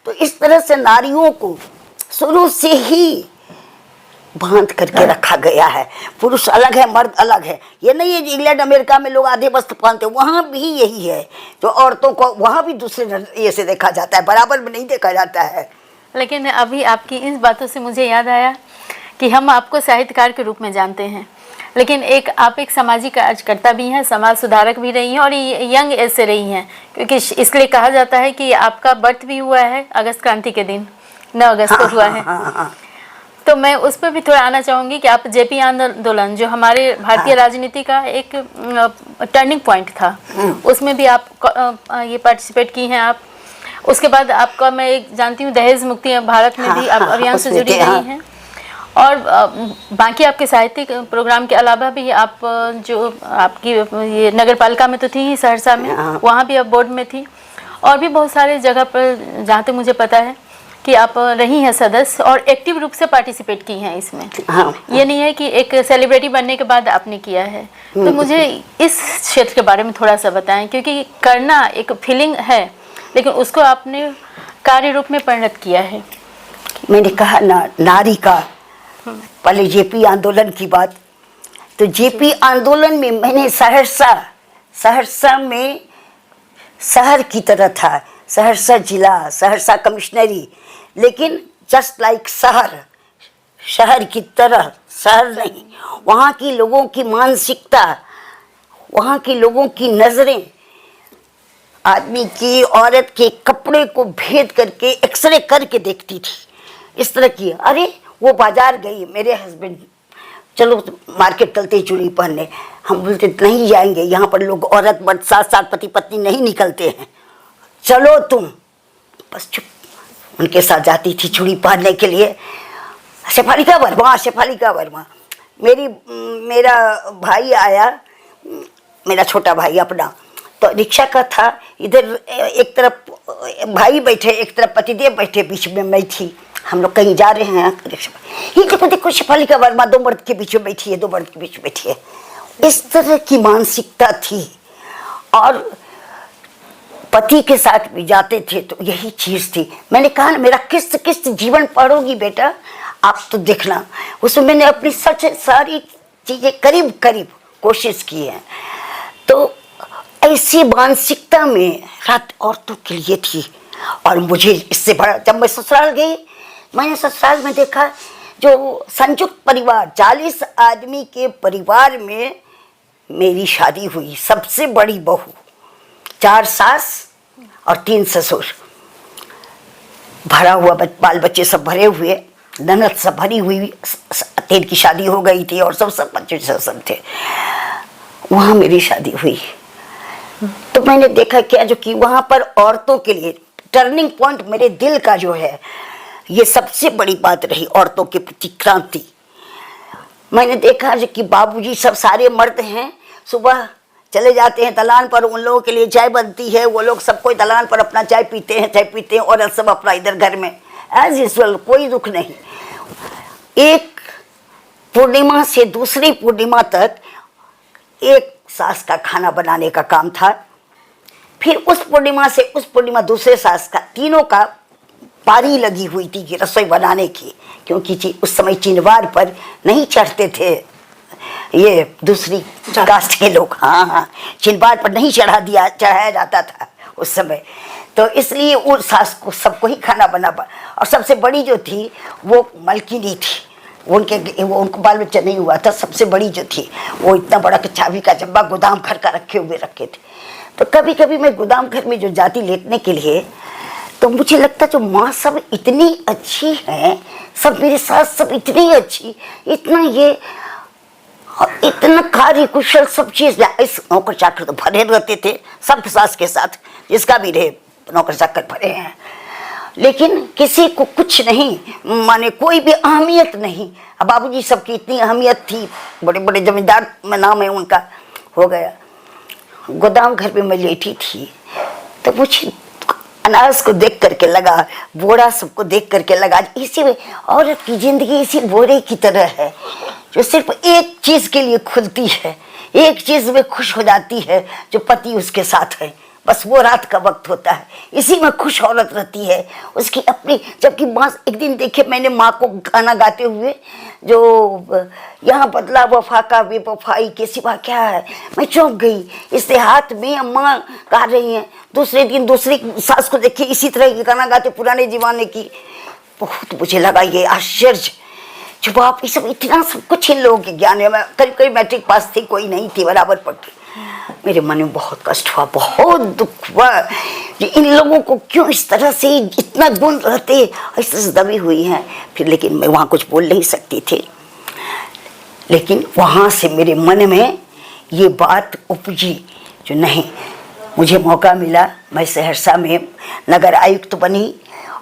तो इस तरह से नारियों को शुरू से ही बांध करके रखा गया है। पुरुष अलग है, मर्द अलग है। ये नहीं है इंग्लैंड अमेरिका में लोग आधे वस्त्र पहनते, वहाँ भी यही है। जो औरतों को वहाँ भी दूसरे नजरिए से देखा जाता है, बराबर में नहीं देखा जाता है। लेकिन अभी आपकी इन बातों से मुझे याद आया कि हम आपको साहित्यकार के रूप में जानते हैं, लेकिन आप एक सामाजिक कार्यकर्ता भी हैं, समाज सुधारक भी रही हैं और यंग एज से रही हैं, क्योंकि इसलिए कहा जाता है कि आपका बर्थ भी हुआ है अगस्त क्रांति के दिन, 9 अगस्त को हुआ है। तो मैं उस पर भी थोड़ा आना चाहूँगी कि आप जेपी आंदोलन जो हमारे भारतीय राजनीति का एक टर्निंग पॉइंट था, उसमें भी आप ये पार्टिसिपेट की हैं आप। उसके बाद आपका मैं एक जानती हूँ दहेज मुक्ति भारत में भी आप अभियान से जुड़ी रही हैं। और बाकी आपके साहित्यिक प्रोग्राम के अलावा भी आप जो आपकी ये नगर पालिका में तो थी ही सहरसा में, वहाँ भी आप बोर्ड में थी, और भी बहुत सारे जगह पर जहाँ तक मुझे पता है कि आप रही हैं सदस्य और एक्टिव रूप से पार्टिसिपेट की हैं इसमें। ये नहीं है कि एक सेलिब्रिटी बनने के बाद आपने किया है। तो मुझे इस क्षेत्र के बारे में थोड़ा सा बताएं, क्योंकि करना एक फीलिंग है लेकिन उसको आपने कार्य रूप में परिणत किया है। मैंने कहा ना, नारी का पहले जेपी आंदोलन की बात, तो जेपी आंदोलन में मैंने सहरसा में शहर की तरह था, सहरसा जिला, सहरसा कमिश्नरी, लेकिन जस्ट लाइक शहर की तरह, शहर नहीं, वहाँ की लोगों की मानसिकता, वहाँ के लोगों की नज़रें, आदमी की औरत के कपड़े को भेद करके एक्सरे करके देखती थी। इस तरह की, अरे वो बाजार गई, मेरे हस्बैंड चलो मार्केट चलते चूड़ी पहनने, हम बोलते नहीं जाएंगे, यहाँ पर लोग औरत मर्द साथ साथ पति पत्नी नहीं निकलते हैं, चलो तुम। बस चुप, उनके साथ जाती थी चूड़ी पहनने के लिए। शेफालिका वर्मा, मेरा भाई आया, मेरा छोटा भाई अपना, तो रिक्शा का था, इधर एक तरफ भाई बैठे, एक तरफ पतिदेव बैठे, बीच में मैं थी। हम लोग कहीं जा रहे हैं, रिक्शा, ये देखो शेफालिका वर्मा दो मर्द के बीच में बैठी है, इस तरह की मानसिकता थी। और पति के साथ भी जाते थे तो यही चीज़ थी। मैंने कहा ना, मेरा किस्त जीवन पढ़ोगी बेटा, आप तो देखना, उसमें मैंने अपनी सारी चीज़ें करीब कोशिश की है। तो ऐसी मानसिकता में रात औरतों के लिए थी। और मुझे इससे बड़ा, जब मैं ससुराल गई, मैंने ससुराल में देखा जो संयुक्त परिवार, 40 आदमी के परिवार में मेरी शादी हुई, सबसे बड़ी बहू, 4 सास और 3 ससुर, भरा हुआ बाल बच्चे सब भरे हुए, ननद सब भरी हुई, 3 की शादी हो गई थी और सब बच्चे सब थे। वहाँ मेरी शादी हुई। तो मैंने देखा क्या, जो कि वहाँ पर औरतों के लिए टर्निंग पॉइंट मेरे दिल का जो है, ये सबसे बड़ी बात रही औरतों के प्रति क्रांति। मैंने देखा जो कि बाबूजी सब सारे मर्द हैं, सुबह चले जाते हैं दलान पर, उन लोगों के लिए चाय बनती है, वो लोग सब कोई दलान पर अपना चाय पीते हैं, औरत सब अपना इधर घर में एज यूजुअल, कोई दुख नहीं। एक पूर्णिमा से दूसरी पूर्णिमा तक एक सास का खाना बनाने का काम था, फिर उस पूर्णिमा से उस पूर्णिमा दूसरे सास का, तीनों का पारी लगी हुई थी कि रसोई बनाने की, क्योंकि उस समय चिनवार पर नहीं चढ़ते थे ये दूसरी कास्ट के लोग। हाँ, चिनवार पर नहीं चढ़ाया जाता था उस समय, तो इसलिए वो सास को सबको ही खाना बना। और सबसे बड़ी जो थी वो मलकिनी थी, उनको बाल बच्चा नहीं हुआ था, सबसे बड़ी जो थी वो इतना बड़ा चाबी का जब्बा गोदाम घर का रखे थे। तो कभी कभी मैं गोदाम घर में जो जाती लेटने के लिए, तो मुझे लगता जो माँ सब इतनी अच्छी हैं, सब मेरे साथ सब इतनी अच्छी, इतना कार्य कुशल, सब चीज़। इस नौकर चाकर तो भरे रहते थे सब सास के साथ, जिसका भी रहे नौकर चाकर भरे हैं, लेकिन किसी को कुछ नहीं, माने कोई भी अहमियत नहीं। अब बाबूजी सबकी इतनी अहमियत थी, बड़े बड़े जमींदार में नाम है उनका, हो गया। गोदाम घर में मैं लेटी थी, तो मुझे अनाज को देख करके लगा, बोरा सबको देख करके लगा, इसी में औरत की जिंदगी इसी बोरे की तरह है, जो सिर्फ एक चीज़ के लिए खुलती है, एक चीज़ में खुश हो जाती है, जो पति उसके साथ है, बस वो रात का वक्त होता है, इसी में खुश औरत रहती है उसकी अपनी। जबकि माँ, एक दिन देखे मैंने माँ को गाना गाते हुए, जो यहाँ बदला वफा का बेवफाई के सिवा क्या है, मैं चौंक गई। इससे हाथ में अम्मा गा रही हैं, दूसरे दिन दूसरी सास को देखे इसी तरह की गाना गाते पुराने जमाने की। बहुत मुझे लगा ये आश्चर्य, जो बाप ये सब इतना सब कुछ इन लोगों के ज्ञान है। मैं करीब मैट्रिक पास थी, कोई नहीं थी, बराबर पढ़ती। मेरे मन में बहुत कष्ट हुआ, बहुत दुख हुआ कि इन लोगों को क्यों इस तरह से इतना गुण रहते ऐसे दबी हुई हैं। फिर लेकिन मैं वहाँ कुछ बोल नहीं सकती थी, लेकिन वहाँ से मेरे मन में ये बात उपजी जो नहीं, मुझे मौका मिला, मैं सहरसा में नगर आयुक्त बनी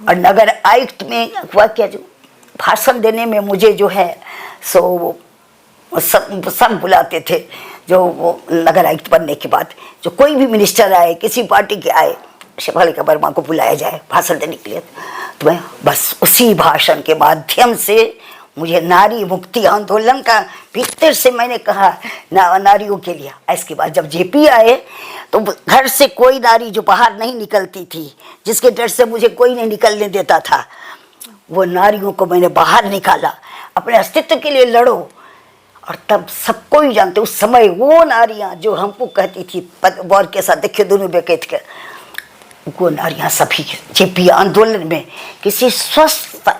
और नगर आयुक्त में हुआ क्या, जो भाषण देने में मुझे जो है सो सब बुलाते थे। जो वो नगर आयुक्त बनने के बाद जो कोई भी मिनिस्टर आए, किसी पार्टी के आए, शेफालिका वर्मा को बुलाया जाए भाषण देने के लिए, तो मैं बस उसी भाषण के माध्यम से मुझे नारी मुक्ति आंदोलन का भीतर से मैंने कहा नारियों के लिए। इसके बाद जब जेपी आए तो घर से कोई नारी जो बाहर नहीं निकलती थी, जिसके डर से मुझे कोई नहीं निकलने देता था, वो नारियों को मैंने बाहर निकाला, अपने अस्तित्व के लिए लड़ो। और तब सबको ही जानते उस समय वो नारियां जो हमको कहती थी बौर के साथ देखिए दोनों बेकेत के, वो नारियां सभी जेपी आंदोलन में किसी स्वस्थ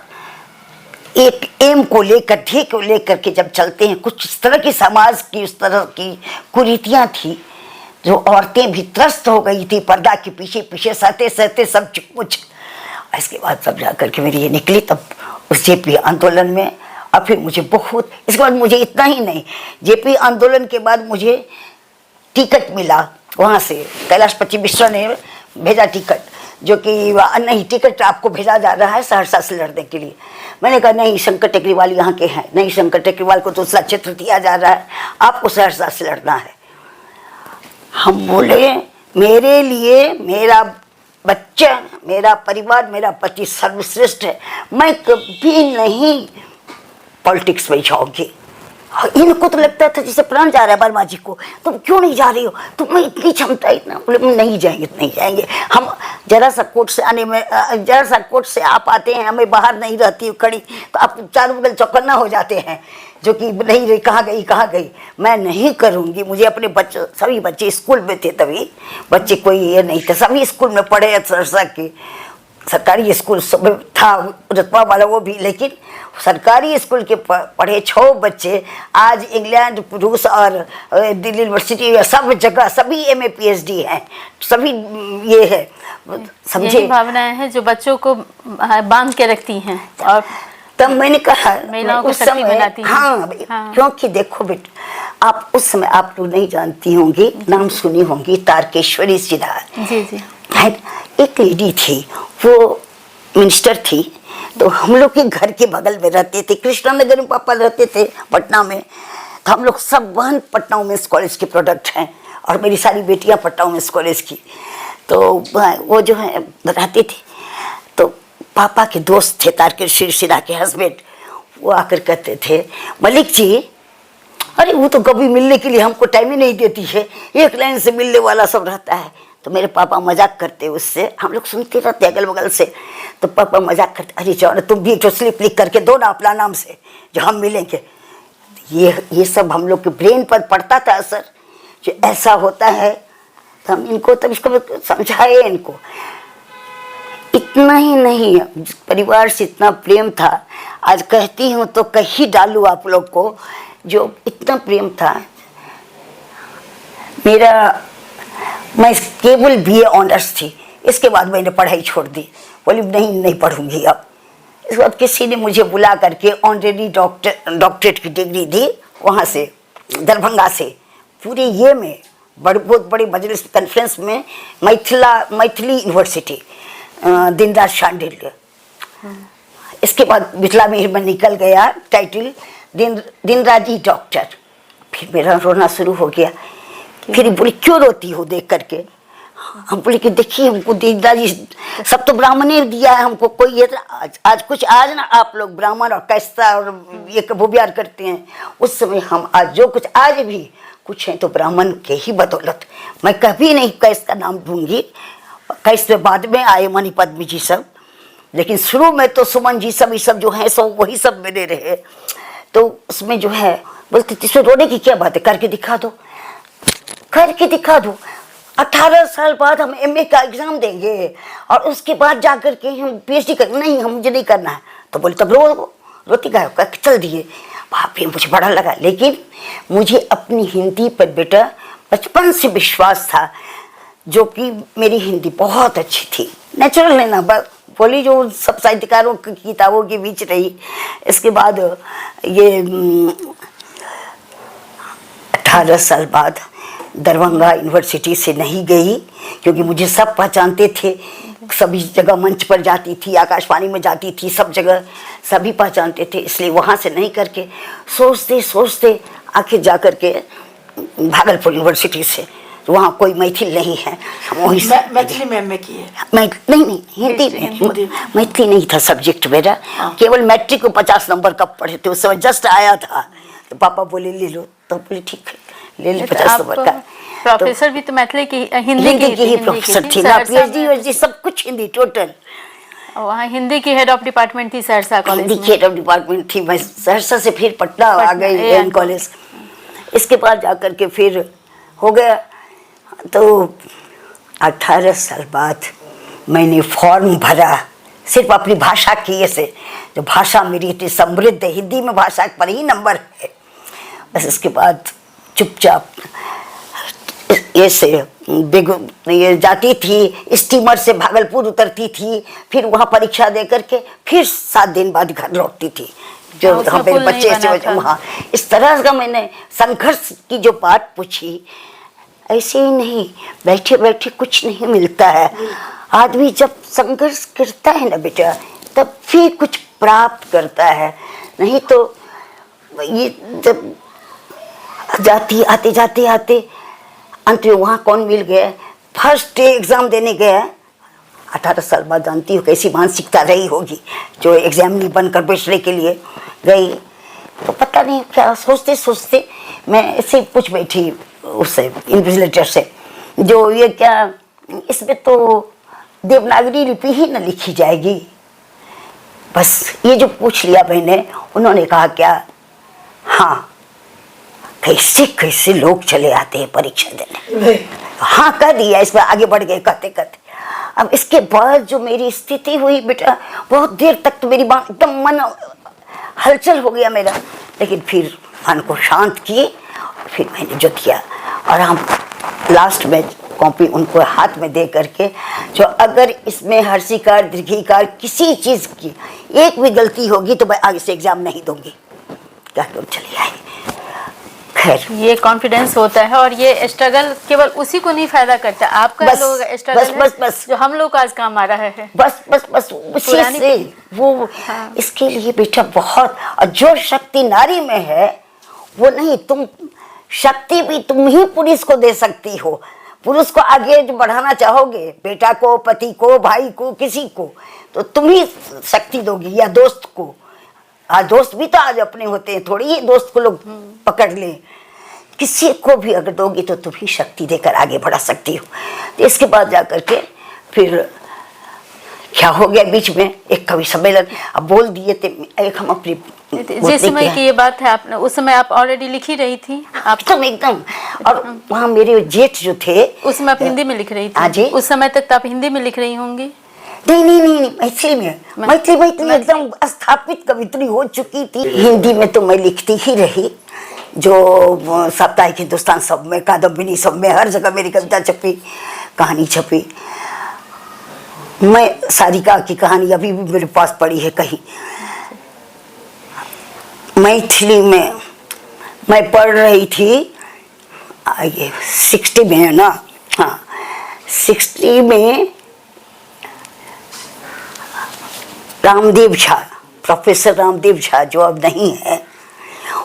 एक एम को लेकर, ध्येय को लेकर के जब चलते हैं, कुछ इस तरह की समाज की उस तरह की कुरीतियां थी जो औरतें भी त्रस्त हो गई थी, पर्दा के पीछे पीछे सहते सहते सब कुछ। इसके बाद सब जा करके मेरी ये निकली तब उस जेपी आंदोलन में। और फिर मुझे बहुत, इसके बाद मुझे इतना ही नहीं, जेपी आंदोलन के बाद मुझे टिकट मिला वहाँ से, कैलाशपति मिश्रा ने भेजा टिकट, जो कि नहीं टिकट आपको भेजा जा रहा है सहरसा से लड़ने के लिए। मैंने कहा नहीं, शंकर टेकरीवाल यहाँ के हैं, नहीं शंकर टेकरीवाल को दूसरा क्षेत्र दिया जा रहा है, आपको सहरसा से लड़ना है। हम बोले मेरे लिए मेरा बच्चा, मेरा परिवार, मेरा पति सर्वश्रेष्ठ है, मैं कभी नहीं पॉलिटिक्स में जाओगे। इनको तो लगता था जैसे प्राण जा रहा है वर्मा जी को, तुम क्यों नहीं जा रही हो, तुम्हें इतनी क्षमता, इतना। बोले नहीं जाएंगे, नहीं जाएंगे हम, जरा सा कोर्ट से आने में, जरा सा कोर्ट से आप आते हैं, हमें बाहर नहीं रहती खड़ी तो आप चारों बगल चौकन्ना हो जाते हैं, जो कि नहीं रही, कहाँ गई कहाँ गई। मैं नहीं करूँगी, मुझे अपने बच्चे, सभी बच्चे स्कूल में थे तभी, बच्चे कोई ये नहीं थे, सभी स्कूल में पढ़े, सरसा के सरकारी स्कूल सब था, रतवा वाला वो भी, लेकिन सरकारी स्कूल के पढ़े 6 बच्चे आज इंग्लैंड, रूस और दिल्ली यूनिवर्सिटी, सब जगह सभी MA PhD हैं, सभी ये है, समझे। यही भावनाएं हैं जो बच्चों को बांध के रखती हैं और तब मैंने कहा महिलाओं को उस शक्ति समय, बनाती हैं। हाँ, क्योंकि देखो बेटा, आप उस समय आप लोग नहीं जानती होंगी, नाम सुनी होंगी तारकेश्वरी सिन्हा। जी जी। एक लेडी थी, वो मिनिस्टर थी, तो हम लोग के घर के बगल में रहते थे, कृष्णा नगर में पापा रहते थे पटना में, तो हम लोग सब वहाँ पटना वुमेंस कॉलेज के प्रोडक्ट हैं और मेरी सारी बेटियाँ पटना वुमेंस कॉलेज की। तो वो जो है रहते थे, तो पापा के दोस्त थे तारकेश्वरी सिन्हा के हस्बैंड, वो आकर कहते थे मलिक जी, अरे वो तो कभी मिलने के लिए हमको टाइम ही नहीं देती है, एक लाइन से मिलने वाला सब रहता है। तो मेरे पापा मजाक करते उससे, हम लोग सुनते रहते अगल बगल से, तो पापा मजाक करते, अरे जाओ तुम भी एक स्लिप लिख करके दो ना अपना नाम से, जो हम मिलेंगे। ये सब हम लोग के ब्रेन पर पड़ता था असर, जो ऐसा होता है। तो हम इनको तब इसको समझाए, इनको इतना ही नहीं, परिवार से इतना प्रेम था, आज कहती हूँ तो कही डालूँ आप लोग को, जो इतना प्रेम था मेरा। मैं केवल BA ऑनर्स थी, इसके बाद मैंने पढ़ाई छोड़ दी, बोली नहीं पढ़ूंगी अब। इसके बाद किसी ने मुझे बुला करके ऑनरेरी डॉक्टरेट की डिग्री दी, वहाँ से दरभंगा से, पूरे ये में बहुत बड़ी मजलिस कॉन्फ्रेंस में, मैथिली यूनिवर्सिटी, दीनराज शांडिल्य। इसके बाद मिथिला में निकल गया टाइटल दीनराजी डॉक्टर। फिर मेरा रोना शुरू हो गया। फिर बोली क्यों रोती हो देख करके, हम बोले कि देखिए हमको दीनराजी सब तो ब्राह्मण ने दिया है हमको, कोई ये आज ना आप लोग ब्राह्मण और कैसा और ये भूबियार करते हैं, उस समय हम आज जो कुछ आज भी कुछ है तो ब्राह्मण के ही बदौलत। मैं कभी नहीं कैस का नाम दूंगी, कैस में बाद में आए मणि पद्मी जी सब, लेकिन शुरू में तो सुमन जी सब ये सब जो है सब वही सब मेरे रहे। तो उसमें जो है बोलते इसमें रोने की क्या बात है, करके दिखा दो, करके दिखा दो। 18 साल बाद हम MA का एग्जाम देंगे और उसके बाद जाकर के हम PhD कर, नहीं हम मुझे नहीं करना है। तो बोले तब रोती का चल दिए। बाप रे, मुझे बड़ा लगा, लेकिन मुझे अपनी हिंदी पर बेटा बचपन से विश्वास था। जो कि मेरी हिंदी बहुत अच्छी थी, नेचुरल है ना, बोली जो सब साहित्यकारों की किताबों के बीच रही। इसके बाद ये 18 साल बाद दरभंगा यूनिवर्सिटी से नहीं गई, क्योंकि मुझे सब पहचानते थे, सभी जगह मंच पर जाती थी, आकाशवाणी में जाती थी, सब जगह सभी पहचानते थे, इसलिए वहाँ से नहीं करके सोचते सोचते आखिर जा कर के भागलपुर यूनिवर्सिटी से, वहाँ कोई मैथिल नहीं है, वहीं से मैथिली में की है? नहीं हिंदी में, मैथिली नहीं था सब्जेक्ट मेरा, केवल मैट्रिक को 50 नंबर का पढ़े थे, उस समय जस्ट आया था, तो पापा बोले ले लो, तो बोले ठीक है ले लो 50 नंबर का। प्रोफेसर भी तो मैथिली की हिंदी की ही प्रोफेसर थी ना, पीएचडी सब कुछ हिंदी टोटल। वहाँ हिंदी की हेड ऑफ डिपार्टमेंट थी सहरसा कॉलेज में। हिंदी की हेड ऑफ डिपार्टमेंट थी, मैं सहरसा से फिर पटना आ गई एन कॉलेज। इसके बाद जाकर के फिर हो गया, तो 18 साल बाद मैंने फॉर्म भरा सिर्फ अपनी भाषा की, ऐसे जो भाषा मेरी इतनी समृद्ध है, हिंदी में भाषा पर ही नंबर है। बस इसके बाद चुपचाप ऐसे ये जाती थी, स्टीमर से भागलपुर उतरती थी, फिर वहाँ परीक्षा दे करके फिर 7 दिन बाद घर लौटती थी, जो मेरे बच्चे से वहाँ। इस तरह का मैंने संघर्ष की जो बात पूछी, ऐसे ही नहीं बैठे बैठे कुछ नहीं मिलता है, आदमी जब संघर्ष करता है ना बेटा तब भी कुछ प्राप्त करता है, नहीं तो ये जब आते जाते अंत में वहाँ कौन मिल गया, फर्स्ट डे एग्ज़ाम देने गया, 18 साल बाद जानती हो कैसी मानसिकता रही होगी, जो एग्ज़ाम नहीं बनकर बैठने के लिए गई, तो पता नहीं क्या सोचते सोचते मैं ऐसे पूछ बैठी उससे इन्विजिलेटर से, जो ये क्या इसमें तो देवनागरी लिपि ही न लिखी जाएगी, बस ये जो पूछ लिया मैंने, उन्होंने कहा क्या हाँ, कैसे कैसे लोग चले आते हैं परीक्षा देने, हाँ कह दिया, इस पर आगे बढ़ गए कहते कहते। अब इसके बाद जो मेरी स्थिति हुई बेटा, बहुत देर तक तो मेरी एकदम मन हलचल हो गया मेरा, लेकिन फिर मन को शांत किए, फिर मैंने जो किया, और हम लास्ट में कॉपी उनको हाथ में दे करके, जो अगर इसमें हर्षिकार दीर्घिकार किसी चीज़ की एक भी गलती होगी तो मैं आगे से एग्ज़ाम नहीं दूंगी, क्या तुम चली आई। खैर ये कॉन्फिडेंस होता है, और ये स्ट्रगल केवल उसी को नहीं फायदा करता, आपका लोग स्ट्रगल बस जो हम लोग को आज काम आ रहा है, बस उसी से वो हाँ। इसके लिए बेटा बहुत, और जो शक्ति नारी में है वो नहीं, तुम शक्ति भी तुम ही पुरुष को दे सकती हो, पुरुष को आगे जो बढ़ाना चाहोगे, बेटा को, पति को, भाई को, किसी को, तो तुम ही शक्ति दोगी, या दोस्त को। आज दोस्त भी तो आज अपने होते हैं, थोड़ी ही दोस्त को लोग पकड़ ले, किसी को भी अगर दोगी तो तुम ही शक्ति देकर आगे बढ़ा सकती हो। तो इसके बाद जा करके फिर क्या हो गया, बीच में एक कवि सम्मेलन अब बोल दिए थे, एक हम अपनी जिस समय की ये बात है, आपने उस समय आप ऑलरेडी लिखी रही थी आप एकदम, और वहाँ मेरे जेठ जो थे, उस समय आप हिंदी में लिख रही थी, उस समय तक तो आप हिंदी में लिख रही होंगी? नहीं मैथिली में, मैथिली एकदम स्थापित कवित्री हो चुकी थी। हिंदी में तो मैं लिखती ही रही, जो साप्ताहिक हिंदुस्तान सब में, कादम्बिनी सब में, हर जगह मेरी कविता छपी, कहानी छपी। मैं सारिका की कहानी अभी भी मेरे पास पड़ी है कहीं। मैथिली में मैं पढ़ रही थी, ये 60 में है ना, हाँ 60 में रामदेव झा, प्रोफेसर रामदेव झा जो अब नहीं है,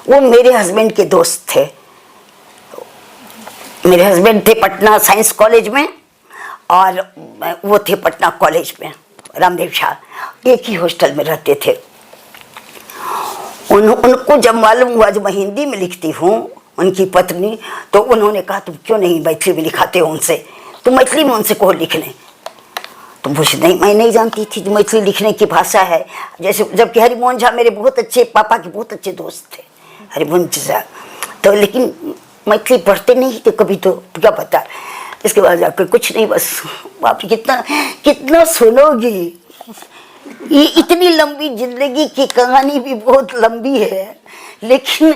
वो मेरे हस्बैंड के दोस्त थे। मेरे हस्बैंड थे पटना साइंस कॉलेज में और वो थे पटना कॉलेज में, रामदेव झा एक ही हॉस्टल में रहते थे। उनको जब मालूम हुआ जो मैं हिंदी में लिखती हूँ, उनकी पत्नी, तो उन्होंने कहा तुम क्यों नहीं मैथिली में लिखाते हो उनसे, तुम मैथिली में उनसे कहो लिख लें। तो मुझे नहीं, मैं नहीं जानती थी जो मैथिली लिखने की भाषा है, जैसे जबकि हरिमोहन झा मेरे बहुत अच्छे, पापा के बहुत अच्छे दोस्त थे हरिमोहन झा, तो लेकिन मैथिली पढ़ते नहीं थे कभी, तो क्या पता। इसके बाद जाकर कुछ नहीं, बस आप कितना सुनोगी, ये इतनी लंबी जिंदगी की कहानी भी बहुत लंबी है, लेकिन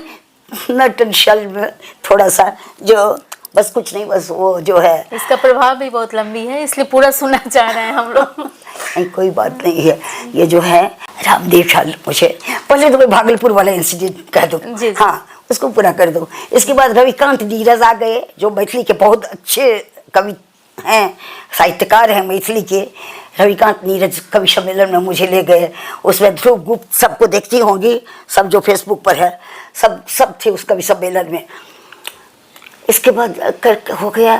नटनशल में थोड़ा सा जो बस कुछ नहीं, बस वो जो है इसका प्रभाव भी बहुत लंबी है, इसलिए पूरा सुनना चाह रहे हैं हम लोग। नहीं, कोई बात नहीं है। ये जो है रामदेव शाल, मुझे पहले तो कोई भागलपुर वाला इंसिडेंट कह दो, जी। हाँ उसको पूरा कर दो। इसके बाद रविकांत नीरज आ गए, जो मैथिली के बहुत अच्छे कवि हैं, साहित्यकार हैं मैथिली के। रविकांत नीरज कवि सम्मेलन में मुझे ले गए, उसमें ध्रुव गुप्त सबको देखती होंगी, सब जो फेसबुक पर है, सब थे उस कवि सम्मेलन में। इसके बाद हो गया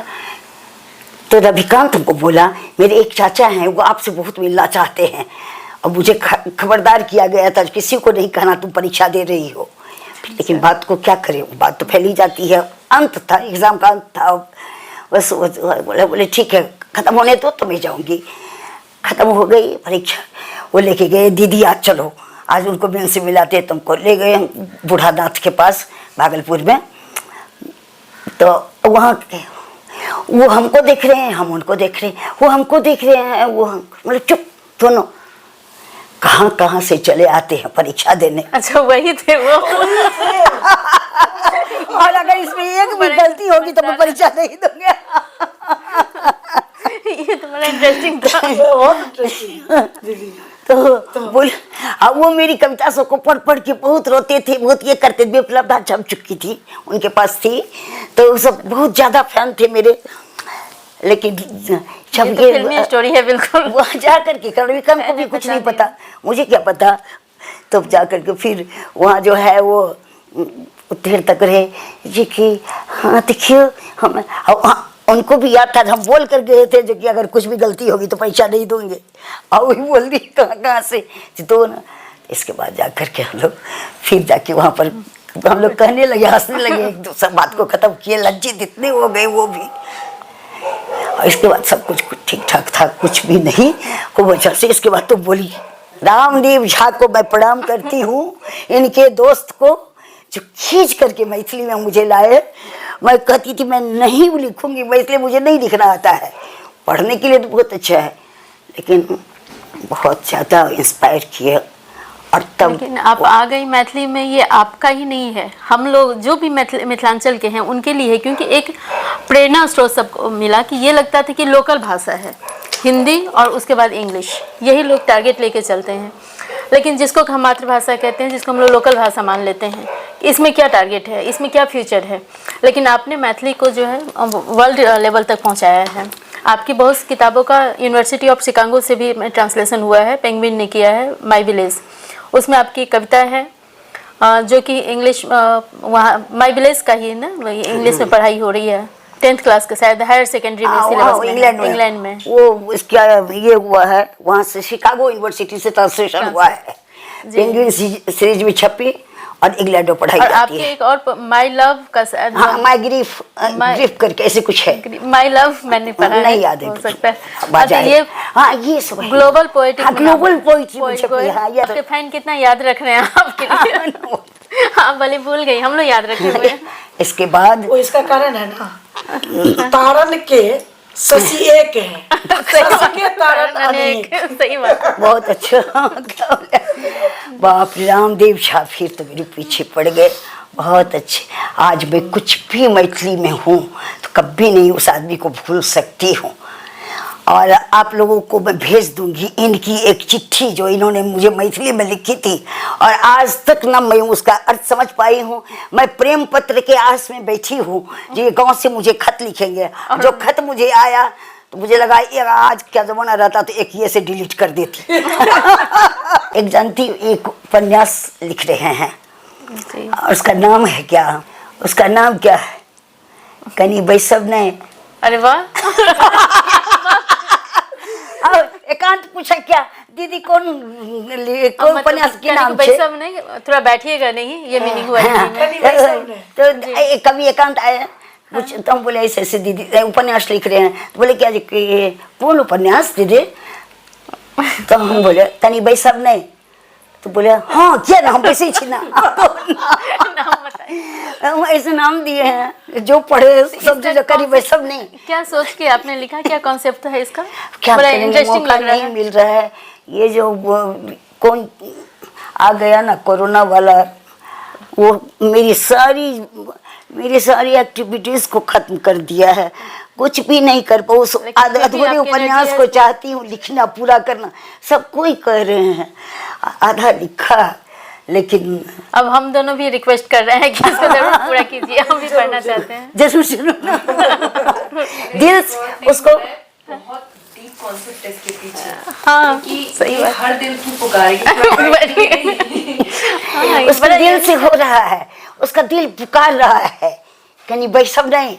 तो रविकांत हमको बोला, मेरे एक चाचा हैं वो आपसे बहुत मिलना चाहते हैं। और मुझे खबरदार किया गया था किसी को नहीं कहना तुम परीक्षा दे रही हो, लेकिन बात को क्या करें, बात तो फैली जाती है। अंत था, एग्ज़ाम का अंत था, बस बोले ठीक है ख़त्म होने दो तो मैं जाऊँगी। ख़त्म हो गई परीक्षा, वो लेके गए, दीदी आज चलो, आज उनको बिल से मिलाते, तुमको ले गए बूढ़ा नाथ के पास भागलपुर में। तो वहाँ वो हमको देख रहे हैं, हम उनको देख रहे हैं, वो हमको देख रहे हैं, वो हम, मतलब चुप दोनों। कहाँ से चले आते हैं परीक्षा देने। अच्छा वही थे वो। और अगर इसमें एक भी गलती होगी तो मैं परीक्षा नहीं दूंगा। ये तो बड़ा इंटरेस्टिंग था। बहुत इंटरेस्टिंग। तो बोल, अब वो मेरी कविता सबको पढ़ के बहुत रोते थे, बहुत ये करते थे। उपलब्धा जम चुकी थी, उनके पास थी, तो वो सब बहुत ज़्यादा फैन थे मेरे। लेकिन जब ये फिल्मी स्टोरी है बिल्कुल। वहाँ जा कर के रविकांत को भी कुछ नहीं पता, मुझे क्या पता। तब जा कर के फिर वहाँ जो है वो देर तक रहे जी कि हाँ देखियो हम, उनको भी याद था, हम बोल कर गए थे जो कि अगर कुछ भी गलती होगी तो परीक्षा नहीं दूंगे। और वही बोल दी कहाँ से तो ना। इसके बाद जा कर के हम लोग फिर जाके वहाँ पर हम लोग कहने लगे, हंसने लगे, एक दूसरे बात को ख़त्म किए, लज्जित इतने हो गए वो भी। और इसके बाद सब कुछ ठीक ठाक था, कुछ भी नहीं खूब अच्छा से। इसके बाद तो बोली, रामदेव झा को मैं प्रणाम करती हूँ, इनके दोस्त को जो खींच करके मैथिली में मुझे लाए। मैं कहती थी मैं नहीं लिखूंगी मैथिली, मुझे नहीं लिखना आता है, पढ़ने के लिए तो बहुत अच्छा है, लेकिन बहुत ज़्यादा इंस्पायर किए। और तब लेकिन आप आ गई मैथिली में, ये आपका ही नहीं है, हम लोग जो भी मिथिलांचल के हैं उनके लिए है, क्योंकि एक प्रेरणा स्रोत सबको मिला कि ये लगता था कि लोकल भाषा है हिंदी और उसके बाद इंग्लिश, यही लोग टारगेट लेके चलते हैं। लेकिन जिसको हम मातृभाषा कहते हैं, जिसको हम लोग लोकल भाषा मान लेते हैं, इसमें क्या टारगेट है, इसमें क्या फ्यूचर है। लेकिन आपने मैथिली को जो है वर्ल्ड लेवल तक पहुंचाया है। आपकी बहुत सी किताबों का यूनिवर्सिटी ऑफ शिकागो से भी ट्रांसलेशन हुआ है, पेंगुइन ने किया है, माई विलेज, उसमें आपकी कविता है जो कि इंग्लिश वहाँ माई विलेज का ही ना, वही इंग्लिश में पढ़ाई हो रही है 10th क्लास के, शायद हायर सेकेंडरी में सिलेबस में, इंग्लैंड में। वो इसका ये हुआ है, वहाँ से शिकागो यूनिवर्सिटी से ट्रांसलेशन हुआ है, पेंगुइन सीरीज में छपी और इंग्लैंड में पढ़ाई और जाती आपके है। एक और माई लव का, हाँ माई ग्रीफ करके ऐसे कुछ है, माई लव मैंने पढ़ा नहीं याद है, हो सकता है। अच्छा ये हाँ ये सब है। Global poetic, global poetry. आपके फैन कितना याद रख रहे हैं आपके लिए। हाँ भले भूल गई, हम लोग याद रखे हुए हैं। इसके बाद वो इसका कारण है ना, तारण के शशि एक है, शशि के तारण अनेक। सही बात। बहुत अच्छा। बाप रे, रामदेव झा फिर तो मेरे पीछे पड़ गए, बहुत अच्छे। आज मैं कुछ भी मैथिली में हूँ तो कभी नहीं उस आदमी को भूल सकती हूँ। और आप लोगों को मैं भेज दूंगी इनकी एक चिट्ठी जो इन्होंने मुझे मैथिली में लिखी थी, और आज तक ना मैं उसका अर्थ समझ पाई हूँ। मैं प्रेम पत्र के आस में बैठी हूँ जो ये गाँव से मुझे खत लिखेंगे। जो खत मुझे आया तो मुझे लगा ये आज क्या ज़माना रहता तो एक ये से डिलीट कर देती। एक जानती एक उपन्यास लिख रहे हैं, और उसका नाम है क्या, उसका नाम क्या है, कनी वैष्णव ने। अरे वाह। एकांत पूछा क्या दीदी कौन उपन्यास के नाम भाई सब नहीं, थोड़ा बैठिएगा, नहीं ये मीनिंग हुआ तो कभी एकांत आया कुछ, तो हम बोले ऐसे ऐसे दीदी उपन्यास लिख रहे हैं, तो बोले क्या जी कौन उपन्यास दीदी, तो हम बोले तनी भाई सब नहीं, तो बोले हाँ क्या नाम वैसे ही छीना। हम ऐसे नाम दिए हैं जो पढ़े सब जो करीब वैसे नहीं। क्या सोच के आपने लिखा, क्या कॉन्सेप्ट है इसका, क्या बड़ा करेंगे, इंटरेस्टिंग मौका लग रहा नहीं है। मिल रहा है। ये जो कौन आ गया ना कोरोना वाला, वो मेरी सारी एक्टिविटीज़ को ख़त्म कर दिया है। कुछ भी नहीं कर पाऊँ। उस लेकिन फिर भी अधूरे आपकी उपन्यास energy को है। चाहती हूँ लिखना, पूरा करना। सब कोई कह रहे हैं आधा लिखा, लेकिन अब हम दोनों भी रिक्वेस्ट कर रहे हैं कि इसको जरूर पूरा कीजिए, हम भी पढ़ना चाहते हैं। जरूर दिल से उसको बहुत डीप कॉन्सेप्ट है इसके पीछे हाँ कि सही ये बात। हर दिल की पुकार है हाँ, ये उसका बड़ा दिल से हो रहा है, उसका दिल पुकार रहा है कहीं वैष्णव नहीं,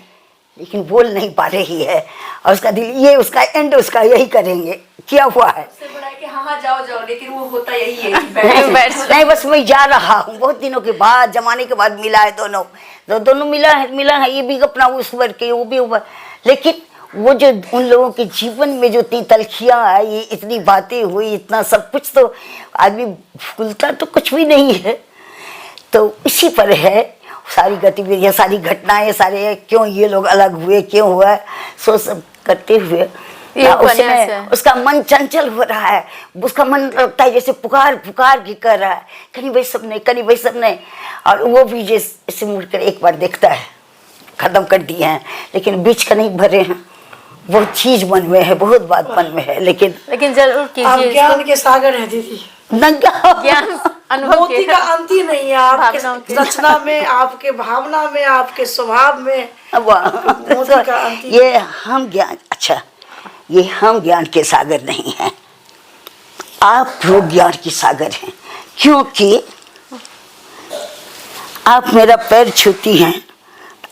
लेकिन बोल नहीं पा रही है। और उसका दिल ये उसका एंड उसका यही करेंगे, किया हुआ है। उससे बड़ा है कि हाँ जाओ जाओ, लेकिन वो होता यही है कि नहीं बस मैं जा रहा हूँ, बहुत दिनों के बाद, जमाने के बाद मिला है दोनों मिला है। ये भी अपना उस वर्ग के, वो भी उम्र, लेकिन वो जो उन लोगों के जीवन में जो तलखियाँ आई, इतनी बातें हुई, इतना सब कुछ, तो आदमी भूलता तो कुछ भी नहीं है। तो इसी पर है सारी गतिविधियाँ, सारी घटनाएं, सारे क्यों ये लोग अलग हुए, क्यों हुआ, सो सब करते हुए ये उपन्यास है। उसका मन चंचल हो रहा है। उसका मन लगता है जैसे पुकार के कर रहा है, कहीं वैष्णव नहीं। और वो भी जैसे मुड़कर एक बार देखता है, खत्म कर दिए हैं, लेकिन बीच का नहीं भरे हैं। वो चीज मन में है, बहुत बात मन में है, लेकिन जरूर आप कीजिए ज्ञान के सागर हैं दीदी। ज्ञान अनुभव मोती के का अंत ही नहीं है आपके भावनाओं के। रचना में, आपके भावना में, आपके स्वभाव में। मोदी का अंतिम। ये हम ज्ञान, अच्छा ये हम ज्ञान के सागर नहीं हैं, आप लोग ज्ञान के सागर हैं, क्योंकि आप मेरा पैर छूती हैं,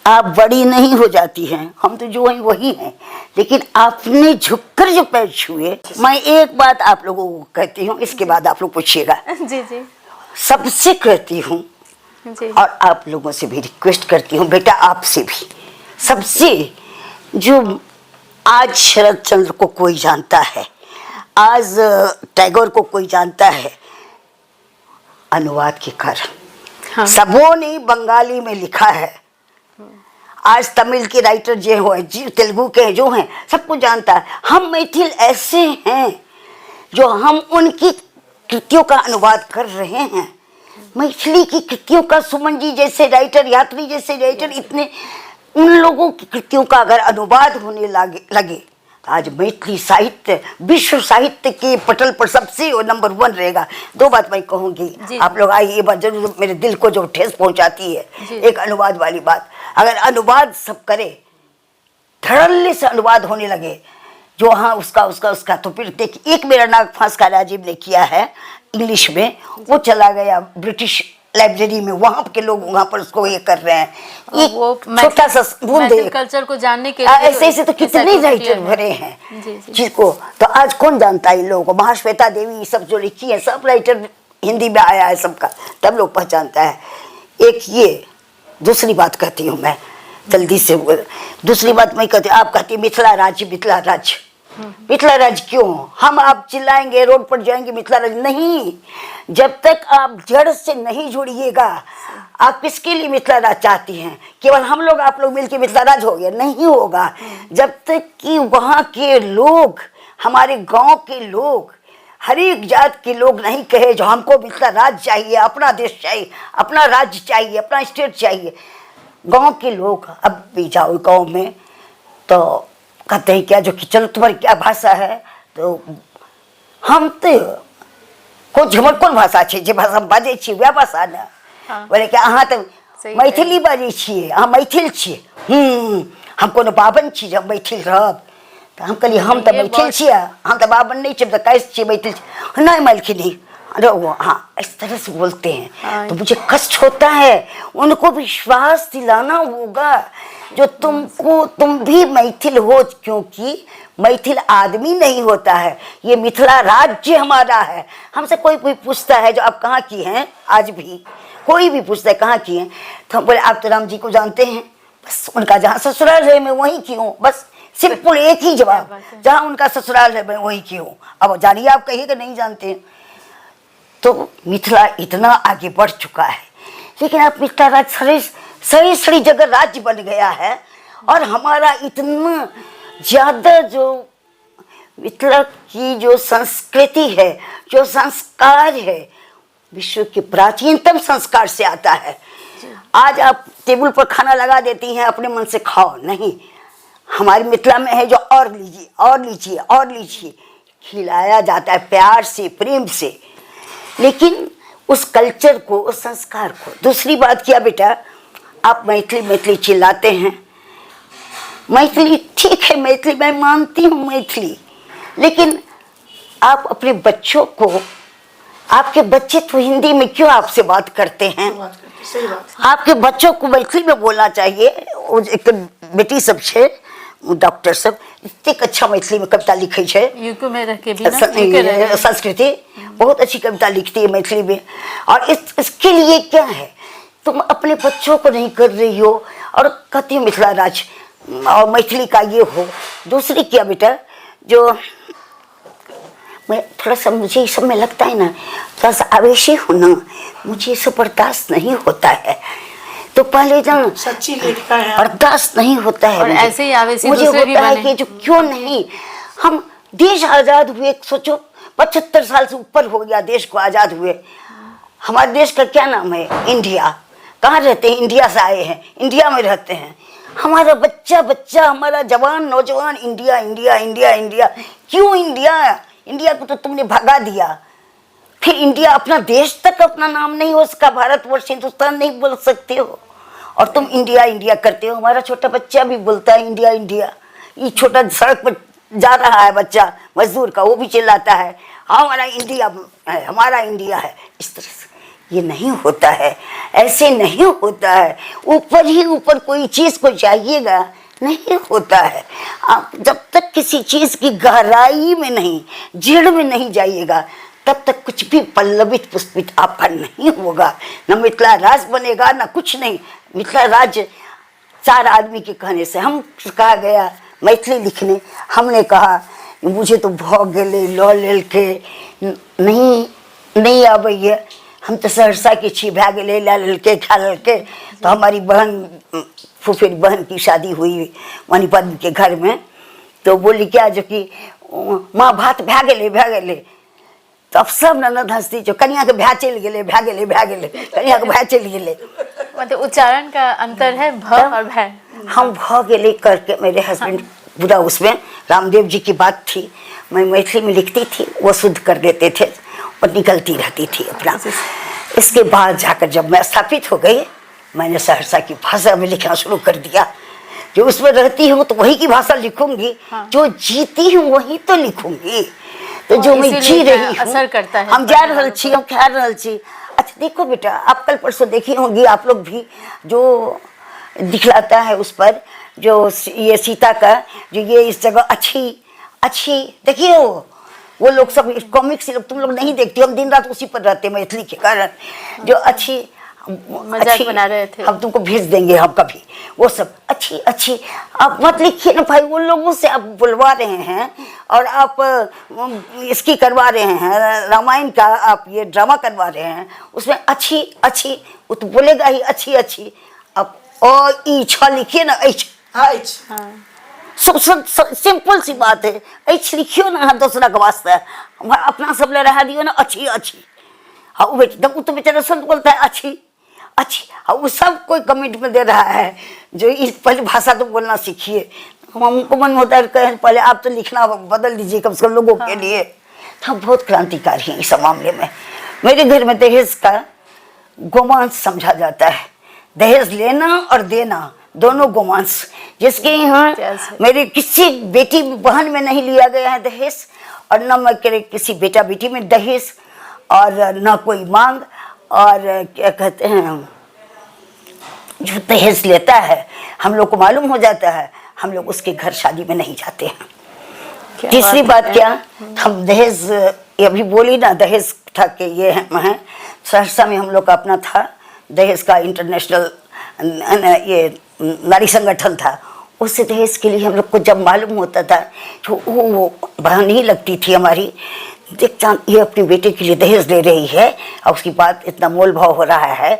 आप बड़ी नहीं हो जाती हैं, हम तो जो हैं वही हैं, लेकिन आपने झुककर जो पैर छुए। मैं एक बात आप लोगों को कहती हूँ, इसके बाद आप लोग पूछिएगा। जी जी सबसे कहती हूँ जी। और आप लोगों से भी रिक्वेस्ट करती हूँ, बेटा आपसे भी, सबसे, जो आज शरद चंद्र को कोई जानता है, आज टैगोर को कोई जानता है, अनुवाद के कारण। हाँ। सबों ने बंगाली में लिखा है। आज तमिल के राइटर जो हो, तेलुगु के जो हैं, सबको जानता है। हम मैथिल ऐसे हैं जो हम उनकी कृतियों का अनुवाद कर रहे हैं। मैथिली की कृतियों का, सुमन जी जैसे राइटर, यात्री जैसे राइटर, इतने उन लोगों की कृतियों का अगर अनुवाद होने लगे तो आज मैथिली साहित्य विश्व साहित्य के पटल पर सबसे नंबर 1 रहेगा। दो बात मैं कहूँगी, आप लोग आइए, ये बात जरूर मेरे दिल को जो ठेस पहुँचाती है, एक अनुवाद वाली बात। अगर अनुवाद सब करे, धड़ल्ले से अनुवाद होने लगे, जो हाँ उसका तो फिर देखिए, एक मेरा नाग फांस का राजीव ने किया है इंग्लिश में, वो चला गया ब्रिटिश लाइब्रेरी में, वहाँ के लोग वहाँ पर उसको ये कर रहे हैं। एक वो छोटा सा बूंद दे, कल्चर को जानने के ऐसे तो कितने राइटर भरे हैं जिसको, तो आज कौन जानता है इन लोगों को। महाश्वेता देवी ये सब जो लिखी है, सब राइटर हिंदी में आया है सबका, तब लोग पहचानता है। एक ये दूसरी बात कहती हूँ मैं, जल्दी से दूसरी बात मैं कहती हूँ, आप कहती मिथिला राज्य मिथिला राज्य क्यों? हम आप चिल्लाएंगे, रोड पर जाएंगे, मिथिला राज्य नहीं। जब तक आप जड़ से नहीं जुड़िएगा, आप किसके लिए मिथिला राज्य चाहती हैं? केवल हम लोग आप लोग मिलकर मिथिला राज्य हो गया? नहीं होगा। जब तक कि वहाँ के लोग, हमारे गांव के लोग, हर एक जात के लोग नहीं कहे जो हमको मिथिला राज्य चाहिए, अपना देश चाहिए, अपना राज्य चाहिए, अपना स्टेट चाहिए। गांव के लोग अब भी जाओ गांव में तो कहते हैं क्या, जो कि चलो तुम्हारी क्या भाषा है, तो हम तो कुछ हमर कोन भाषा छै, जे भाषा हम बाजै छी वह भाषा ने। बोले कि अहाँ तो मैथिली बाजै छियै, अहाँ मैथिल छियै। हम कोनो बाबन छी जे हम मैथिल रहब? तो हम कहलिए हम तो मैथिल छियै, हम तो बाबन नहीं छियै, तो कैसे छियै मैथिल? नहीं मैथिली, अरे वो हाँ इस तरह से बोलते हैं। तो मुझे कष्ट होता है, उनको विश्वास दिलाना होगा जो तुम भी मैथिल हो, क्योंकि मैथिल आदमी नहीं होता है, ये मिथिला राज्य हमारा है। हमसे कोई पूछता है जो आप कहाँ की हैं, आज भी कोई भी पूछता है कहाँ की हैं, तो हम बोले आप तो राम जी को जानते हैं, बस उनका जहाँ ससुराल है मैं वहीं की हूँ, बस सिंपल एक ही जवाब, जहाँ उनका ससुराल है मैं वहीं की हूँ। अब जानिए आप कहिएगा नहीं जानते। तो मिथिला इतना आगे बढ़ चुका है, लेकिन अब मिथिला राज्य सही जगह राज्य बन गया है। और हमारा इतना ज़्यादा जो मिथिला की जो संस्कृति है, जो संस्कार है, विश्व के प्राचीनतम संस्कार से आता है। आज आप टेबल पर खाना लगा देती हैं, अपने मन से खाओ नहीं, हमारी मिथिला में है जो और लीजिए और लीजिए और लीजिए, खिलाया जाता है प्यार से, प्रेम से, लेकिन उस कल्चर को, उस संस्कार को। दूसरी बात क्या बेटा, आप मैथिली मैथिली चिल्लाते हैं, मैथिली ठीक है, मैथिली मैं मानती हूँ मैथिली, लेकिन आप अपने बच्चों को, आपके बच्चे तो हिंदी में क्यों आपसे बात करते हैं? सही बात। आपके बच्चों को मैथिली में बोलना चाहिए। वो एक बेटी सब छे, डॉक्टर सब इतने अच्छा मैथिली में कविता लिखे छे, यूके में रह के भी ना, यूके रह के। संस्कृति बहुत अच्छी कविता लिखती है मैथिली में। और इसके लिए क्या है, तुम अपने बच्चों को नहीं कर रही हो और कहती हो मिथिला राज और मैथिली का ये हो। दूसरी क्या बेटा, जो मैं थोड़ा सा, मुझे ये सब में लगता है ना, थोड़ा सा आवेशी हूँ ना, मुझे ये सब बर्दाश्त नहीं होता है। तो पहले जब सच्ची लेखिका है, बर्दाश्त नहीं होता है और मुझे। ऐसे ही आवेशी मुझे दूसरे भी होता है बने। कि जो क्यों नहीं, हम देश आज़ाद हुए, सोचो 75 साल से ऊपर हो गया देश को आज़ाद हुए। हमारे देश का क्या नाम है? इंडिया। कहाँ रहते हैं? इंडिया से आए हैं, इंडिया में रहते हैं। हमारा बच्चा बच्चा, हमारा जवान नौजवान इंडिया इंडिया इंडिया इंडिया। क्यों इंडिया? इंडिया को तो तुमने भगा दिया, फिर इंडिया अपना देश तक अपना नाम नहीं हो सका, भारतवर्ष हिंदुस्तान नहीं बोल सकते हो और तुम इंडिया इंडिया करते हो। हमारा छोटा बच्चा भी बोलता है इंडिया इंडिया। ये छोटा सड़क पर जा रहा है बच्चा मजदूर का, वो भी चिल्लाता है हमारा इंडिया है, हमारा इंडिया है। इस तरह से ये नहीं होता है, ऐसे नहीं होता है। ऊपर ही ऊपर कोई चीज़ को चाहिएगा, नहीं होता है। आप जब तक किसी चीज़ की गहराई में नहीं, जड़ में नहीं जाइएगा, तब तक कुछ भी पल्लवित पुष्पित आपका नहीं होगा। न मिथिला राज बनेगा, न कुछ नहीं। मिथिला राज 4 आदमी के कहने से हम कहा गया मैथिली लिखने, हमने कहा मुझे तो भऽ गेलै लऽ लेलकै, नहीं आबैए, हम तो सहरसा के छी, भए गेलै लए लेलकै खा लेलकै। तो हमारी बहन, फूफेरी बहन की शादी हुई मणिपद्म के घर में, तो बोली क्या जो कि माँ भात भए गेलै। तो अब सब ननद हंसती, जो कनिया के भए चलि गेलै, भए गेलै, कनिया के भए चलि गेलै। मतलब उच्चारण का अंतर है, भ और भय। हम भऽ गेलै करके, मेरे हस्बैंड पूरा उसमें, रामदेव जी की बात थी, मैं मैथिली में लिखती थी, वो शुद्ध कर देते थे और निकलती रहती थी अपना। इसके बाद जाकर जब मैं स्थापित हो गई, मैंने सहरसा की भाषा में लिखना शुरू कर दिया। जो उसमें रहती हूँ तो वही की भाषा लिखूंगी, जो जीती हूँ वही तो लिखूंगी। तो जो मैं जी रही हूँ, असर करता है, हम जा रहल छी, हम खा रहल छी। अच्छा देखो बेटा, आप कल परसों देखी होंगी आप लोग भी, जो दिखलाता है उस पर, जो ये सीता का, जो ये इस जगह अच्छी देखिए, वो लोग सब कॉमिक्स लोग, तुम लोग नहीं देखती, हम दिन रात उसी पर रहते मैथिली के कारण। जो अच्छी मजाक बना रहे थे, हम तुमको भेज देंगे हम कभी, वो सब अच्छी आप मत लिखिए ना भाई। वो लोगों से आप बुलवा रहे हैं और आप इसकी करवा रहे हैं, रामायण का आप ये ड्रामा करवा रहे हैं, उसमें अच्छी वो तो बोलेगा ही अच्छी। आप लिखिए ना, सब सिंपल सी बात है, लिखियो ना, दूसरा का वास्ते अपना सब ले रहा दियो ना, अच्छी। हाँ वो तो बेचारा संत बोलता है अच्छी। हाँ वो सब कोई कमेंट में दे रहा है, जो इस पहले भाषा तो बोलना सीखिए। हमको मन होता है कहें पहले आप तो लिखना बदल दीजिए कम से कम लोगों के लिए। हम बहुत क्रांतिकारी हैं इस मामले में। मेरे घर में दहेज का गोमांस समझा जाता है, दहेज लेना और देना दोनों गोमांस। जिसके यहाँ मेरी किसी बेटी बहन में नहीं लिया गया है दहेज, और न मैं किसी बेटा बेटी में दहेज, और न कोई मांग। और क्या कहते हैं, जो दहेज लेता है हम लोग को मालूम हो जाता है, हम लोग उसके घर शादी में नहीं जाते हैं। तीसरी बात क्या, हम दहेज, ये अभी बोली ना, दहेज था कि ये है सहरसा में हम लोग का अपना था दहेज का इंटरनेशनल ये नारी संगठन था। उससे दहेज के लिए हम लोग को जब मालूम होता था, तो वो बहन ही लगती थी हमारी, देखता ये अपने बेटे के लिए दहेज ले रही है और उसकी बात इतना मोल भाव हो रहा है,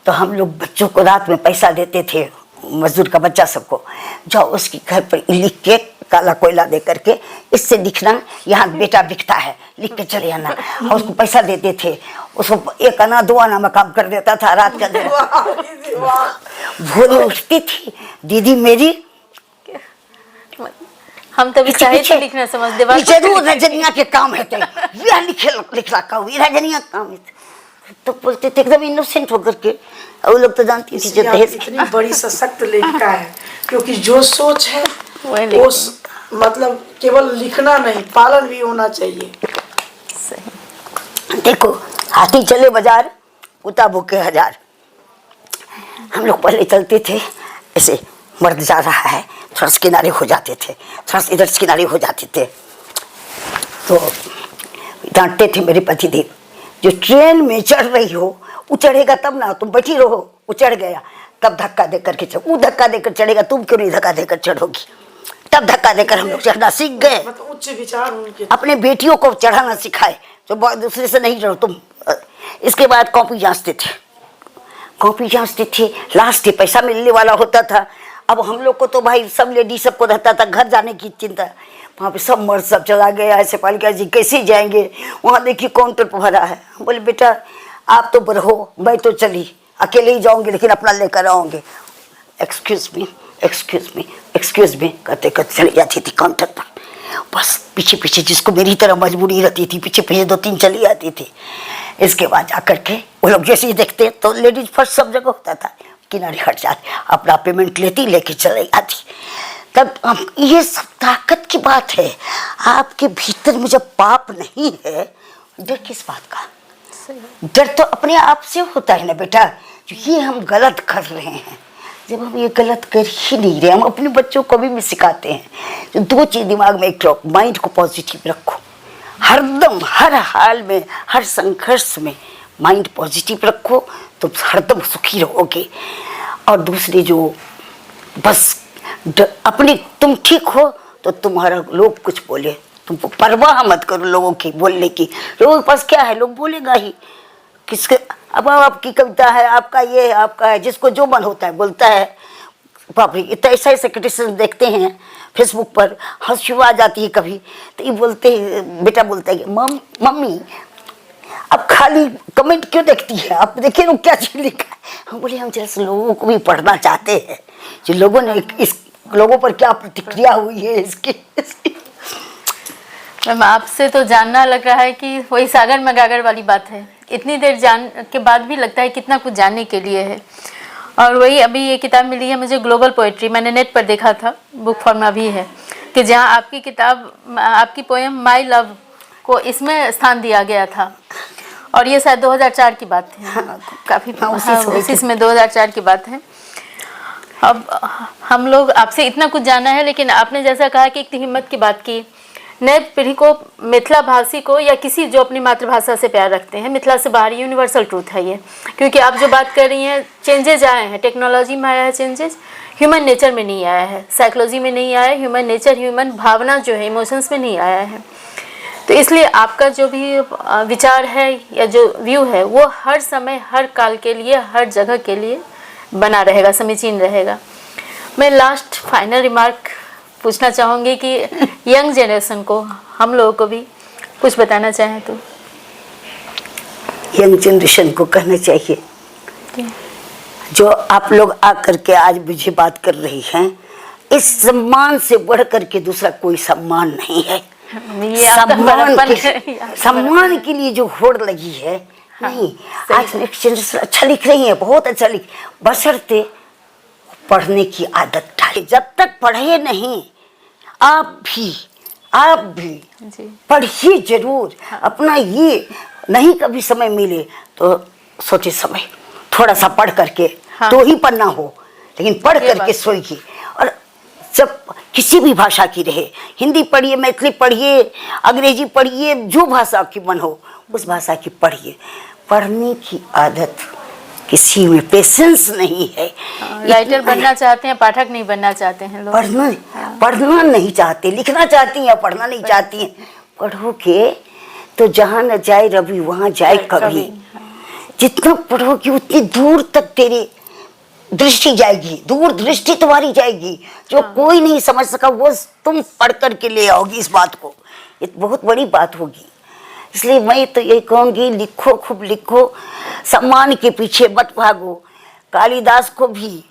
तो हम लोग बच्चों को रात में पैसा देते थे, मजदूर का बच्चा सबको, जाओ उसके घर पर लिख के काला कोयला दे करके, इससे लिखना, यहाँ बेटा बिकता है, लिख के चले आना। और उसको पैसा देते थे, उसको 1 आना 2 आना में काम कर देता था रात का दिन। भोरे उठती थी दीदी मेरी, हम तभी साहित्य लिखना समझते, जरूर रजनिया के काम है, यह लिखला कवि रजनिया काम है। तो बोलते थे एकदम इनोसेंट होकर के। और लोग तो जानती थी जो दहेज इतनी बड़ी सशक्त लेखिका है, क्योंकि जो सोच है वो मतलब केवल लिखना नहीं, पालन भी होना चाहिए। देखो, हाथी चले बाजार, कुत्ता भूखे 1000। हम लोग पहले चलते थे ऐसे, मर्द जा रहा है, थोड़ा सा किनारे हो जाते थे, थोड़ा सा इधर से किनारे हो जाते थे। तो डांटते थे मेरे पतिदेव, जो ट्रेन में चढ़ रही हो, वो चढ़ेगा तब ना, तुम बैठी रहो, वो चढ़ गया तब धक्का देकर के चढ़, वो धक्का देकर चढ़ेगा, तुम क्यों नहीं धक्का देकर चढ़ोगी? तब धक्का देकर हम लोग चढ़ना सीख गए। मतलब उच्च विचार उनके। अपने बेटियों को चढ़ाना सिखाए, जो दूसरे से नहीं चढ़ो तुम। इसके बाद कॉपी जांचते थे, कॉपी जांचते थे, लास्ट पैसा मिलने वाला होता था। अब हम लोग को तो भाई सब लेडीज सबको रहता था घर जाने की चिंता, वहाँ पे सब मर्द सब चला गया है, सिपालिका जी कैसे जाएंगे, वहाँ देखिए काउंटर पर भरा है। बोले बेटा आप तो रहो, मैं तो चली, अकेले ही जाऊँगी लेकिन अपना लेकर आऊँगी। Excuse me excuse me excuse me करते करते चली जाती थी काउंटर पर। बस पीछे पीछे, जिसको मेरी तरह मजबूरी रहती थी, पीछे पीछे 2-3 चली आती थी। इसके बाद जाकर के वो लोग जैसे ही देखते तो लेडीज फर्स्ट सब जगह होता था, किनारे हट जाती, अपना पेमेंट लेती, लेके चले आती। तब ये सब ताकत की बात है। आपके भीतर में जब पाप नहीं है, डर किस बात का? डर तो अपने आप से होता है ना बेटा, ये हम गलत कर रहे हैं। जब हम ये गलत कर ही नहीं रहे, हम अपने बच्चों को भी सिखाते हैं, तो 2 चीज़ दिमाग में, एक माइंड को पॉजिटिव रखो, हरदम हर हाल में, हर संघर्ष में माइंड पॉजिटिव रखो तो हरदम सुखी रहोगे। और दूसरी जो बस अपनी, तुम ठीक हो तो तुम्हारा लोग कुछ बोले, तुमको परवाह मत करो लोगों की बोलने की। लोगों के पास क्या है, लोग बोलेगा ही किसके। अब आपकी कविता है, आपका ये है, आपका है, जिसको जो मन होता है बोलता है। बाप रे, इतना ऐसा क्रिटिसिज्म देखते हैं फेसबुक पर, हंसी आ जाती है कभी। तो ये बोलते हैं, बेटा बोलता है मम्मी अब खाली कमेंट क्यों देखती है, आप देखिए वो क्या चीज लिखा है। हम बोले हम जैसे लोगों को भी पढ़ना चाहते हैं, जो लोगों ने इस लोगों पर क्या प्रतिक्रिया हुई है इसकी। मैम आपसे तो जानना लग रहा है कि वही सागर मगागर वाली बात है, इतनी देर जान के बाद भी लगता है कितना कुछ जानने के लिए है। और वही अभी ये किताब मिली है मुझे, ग्लोबल पोएट्री, मैंने नेट पर देखा था, बुक फॉर्म में भी है, कि जहाँ आपकी किताब, आपकी पोएम माई लव को इसमें स्थान दिया गया था। और ये शायद 2004 की बात है, काफ़ी उसी में 2004 की बात है। अब हम लोग आपसे इतना कुछ जाना है, लेकिन आपने जैसा कहा कि एक हिम्मत की बात की, नए पीढ़ी को, मिथिला भाषी को, या किसी जो अपनी मातृभाषा से प्यार रखते हैं, मिथिला से बाहर यूनिवर्सल ट्रूथ है ये। क्योंकि आप जो बात कर रही हैं, चेंजेज आए हैं, टेक्नोलॉजी में आया है चेंजेस, ह्यूमन नेचर में नहीं आया है, साइकोलॉजी में नहीं आया है, ह्यूमन नेचर, ह्यूमन भावना जो है, इमोशंस में नहीं आया है। तो इसलिए आपका जो भी विचार है या जो व्यू है, वो हर समय, हर काल के लिए, हर जगह के लिए बना रहेगा, समीचीन रहेगा। मैं लास्ट फाइनल रिमार्क पूछना चाहूँगी कि यंग जनरेशन को, हम लोगों को भी कुछ बताना चाहें तो। यंग जनरेशन को कहना चाहिए, जो आप लोग आकर के आज मुझे बात कर रही हैं, इस सम्मान से बढ़ कर के दूसरा कोई सम्मान नहीं है। सम्मान के लिए जो होड़ लगी है, नहीं, आज नेक्स्ट जनरेशन अच्छा लिख रही है, बहुत अच्छा लिख, बशर्ते पढ़ने की आदत डाले। जब तक पढ़े नहीं, आप भी पढ़िए जरूर। अपना ये नहीं कभी समय मिले तो सोचे समय थोड़ा सा पढ़ करके, तो ही पढ़ना हो, लेकिन पढ़ करके सोइए। और जब किसी भी भाषा की रहे, हिंदी पढ़िए, मैथिली पढ़िए, अंग्रेजी पढ़िए, जो भाषा की मन हो उस भाषा की पढ़िए। पढ़ने की आदत, किसी में पेशेंस नहीं है। राइटर बनना चाहते हैं, पाठक नहीं बनना चाहते हैं लोग। पढ़ना नहीं चाहते, लिखना चाहती हैं, पढ़ना नहीं चाहती हैं। पढ़ोगे तो जहाँ न जाए रवि वहाँ जाए कवि। जितना पढ़ोगे उतनी दूर तक तेरे दृष्टि जाएगी, दूर दृष्टि तुम्हारी जाएगी, जो कोई नहीं समझ सका वो तुम पढ़ करके ले आओगी इस बात को। ये बहुत बड़ी बात होगी। इसलिए मैं तो ये कहूँगी, लिखो, खूब लिखो, सम्मान के पीछे मत भागो। कालिदास को भी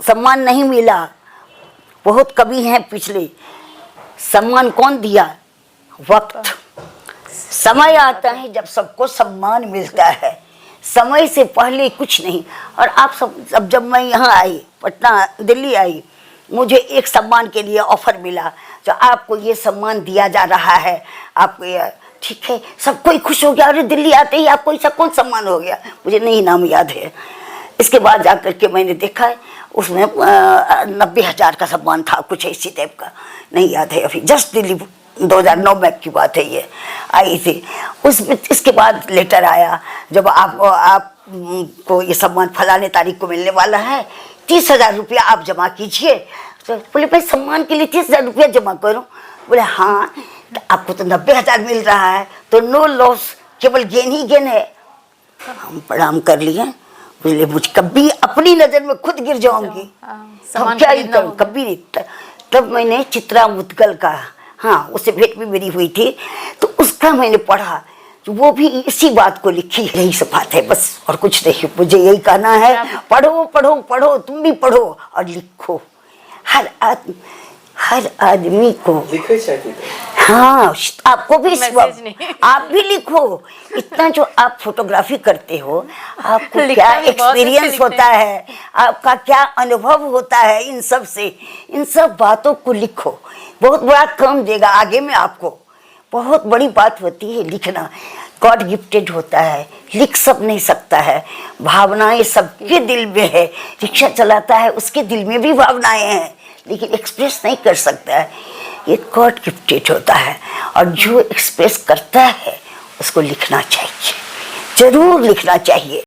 सम्मान नहीं मिला, बहुत कवि हैं पिछले, सम्मान कौन दिया? वक्त। समय आता है जब सबको सम्मान मिलता है, समय से पहले कुछ नहीं। और आप सब, जब मैं यहाँ आई, पटना दिल्ली आई, मुझे एक सम्मान के लिए ऑफर मिला, तो आपको ये सम्मान दिया जा रहा है, आपको ये, ठीक है, सब कोई खुश हो गया। अरे दिल्ली आते ही आपको ऐसा कौन सम्मान हो गया? मुझे नहीं नाम याद है। इसके बाद जा कर के मैंने देखा है, उसमें 90,000 का सम्मान था, कुछ इसी टाइप का, नहीं याद है अभी। जस्ट दिल्ली 2009 में की बात है, ये आई थी। उसमें इसके बाद लेटर आया, जब आपको ये सम्मान फलाने तारीख को मिलने वाला है, 30,000 रुपया आप जमा कीजिए। तो बोले भाई सम्मान के लिए 30,000 रुपया जमा करूँ? बोले हाँ, तो आपको तो 90,000 मिल रहा है, तो नो लॉस, केवल गेन ही गेन है। हम प्रणाम कर लिए। बोले मुझ कभी अपनी नज़र में खुद गिर जाऊंगी, हम क्या ही करूँ, कभी नहीं। तब मैंने चित्रा मुद्गल का, हाँ, उससे भेंट भी मेरी हुई थी, तो उसका मैंने पढ़ा, तो वो भी इसी बात को लिखी। यही सब बात है बस, और कुछ नहीं। मुझे यही कहना है, पढ़ो पढ़ो पढ़ो, तुम भी पढ़ो और लिखो। हर आदमी को लिखो चाहिए। हाँ, आपको भी आप भी लिखो। इतना जो आप फोटोग्राफी करते हो, आपको क्या एक्सपीरियंस होता है, आपका क्या अनुभव होता है, इन सब से, इन सब बातों को लिखो। बहुत बड़ा काम देगा आगे में आपको। बहुत बड़ी बात होती है लिखना, गॉड गिफ्टेड होता है, लिख सब नहीं सकता है। भावनाएं सबके दिल में है, रिक्शा चलाता है उसके दिल में भी भावनाएं हैं, लेकिन एक्सप्रेस नहीं कर सकता है। ये गॉड गिफ्टेड होता है, और जो एक्सप्रेस करता है उसको लिखना चाहिए, जरूर लिखना चाहिए।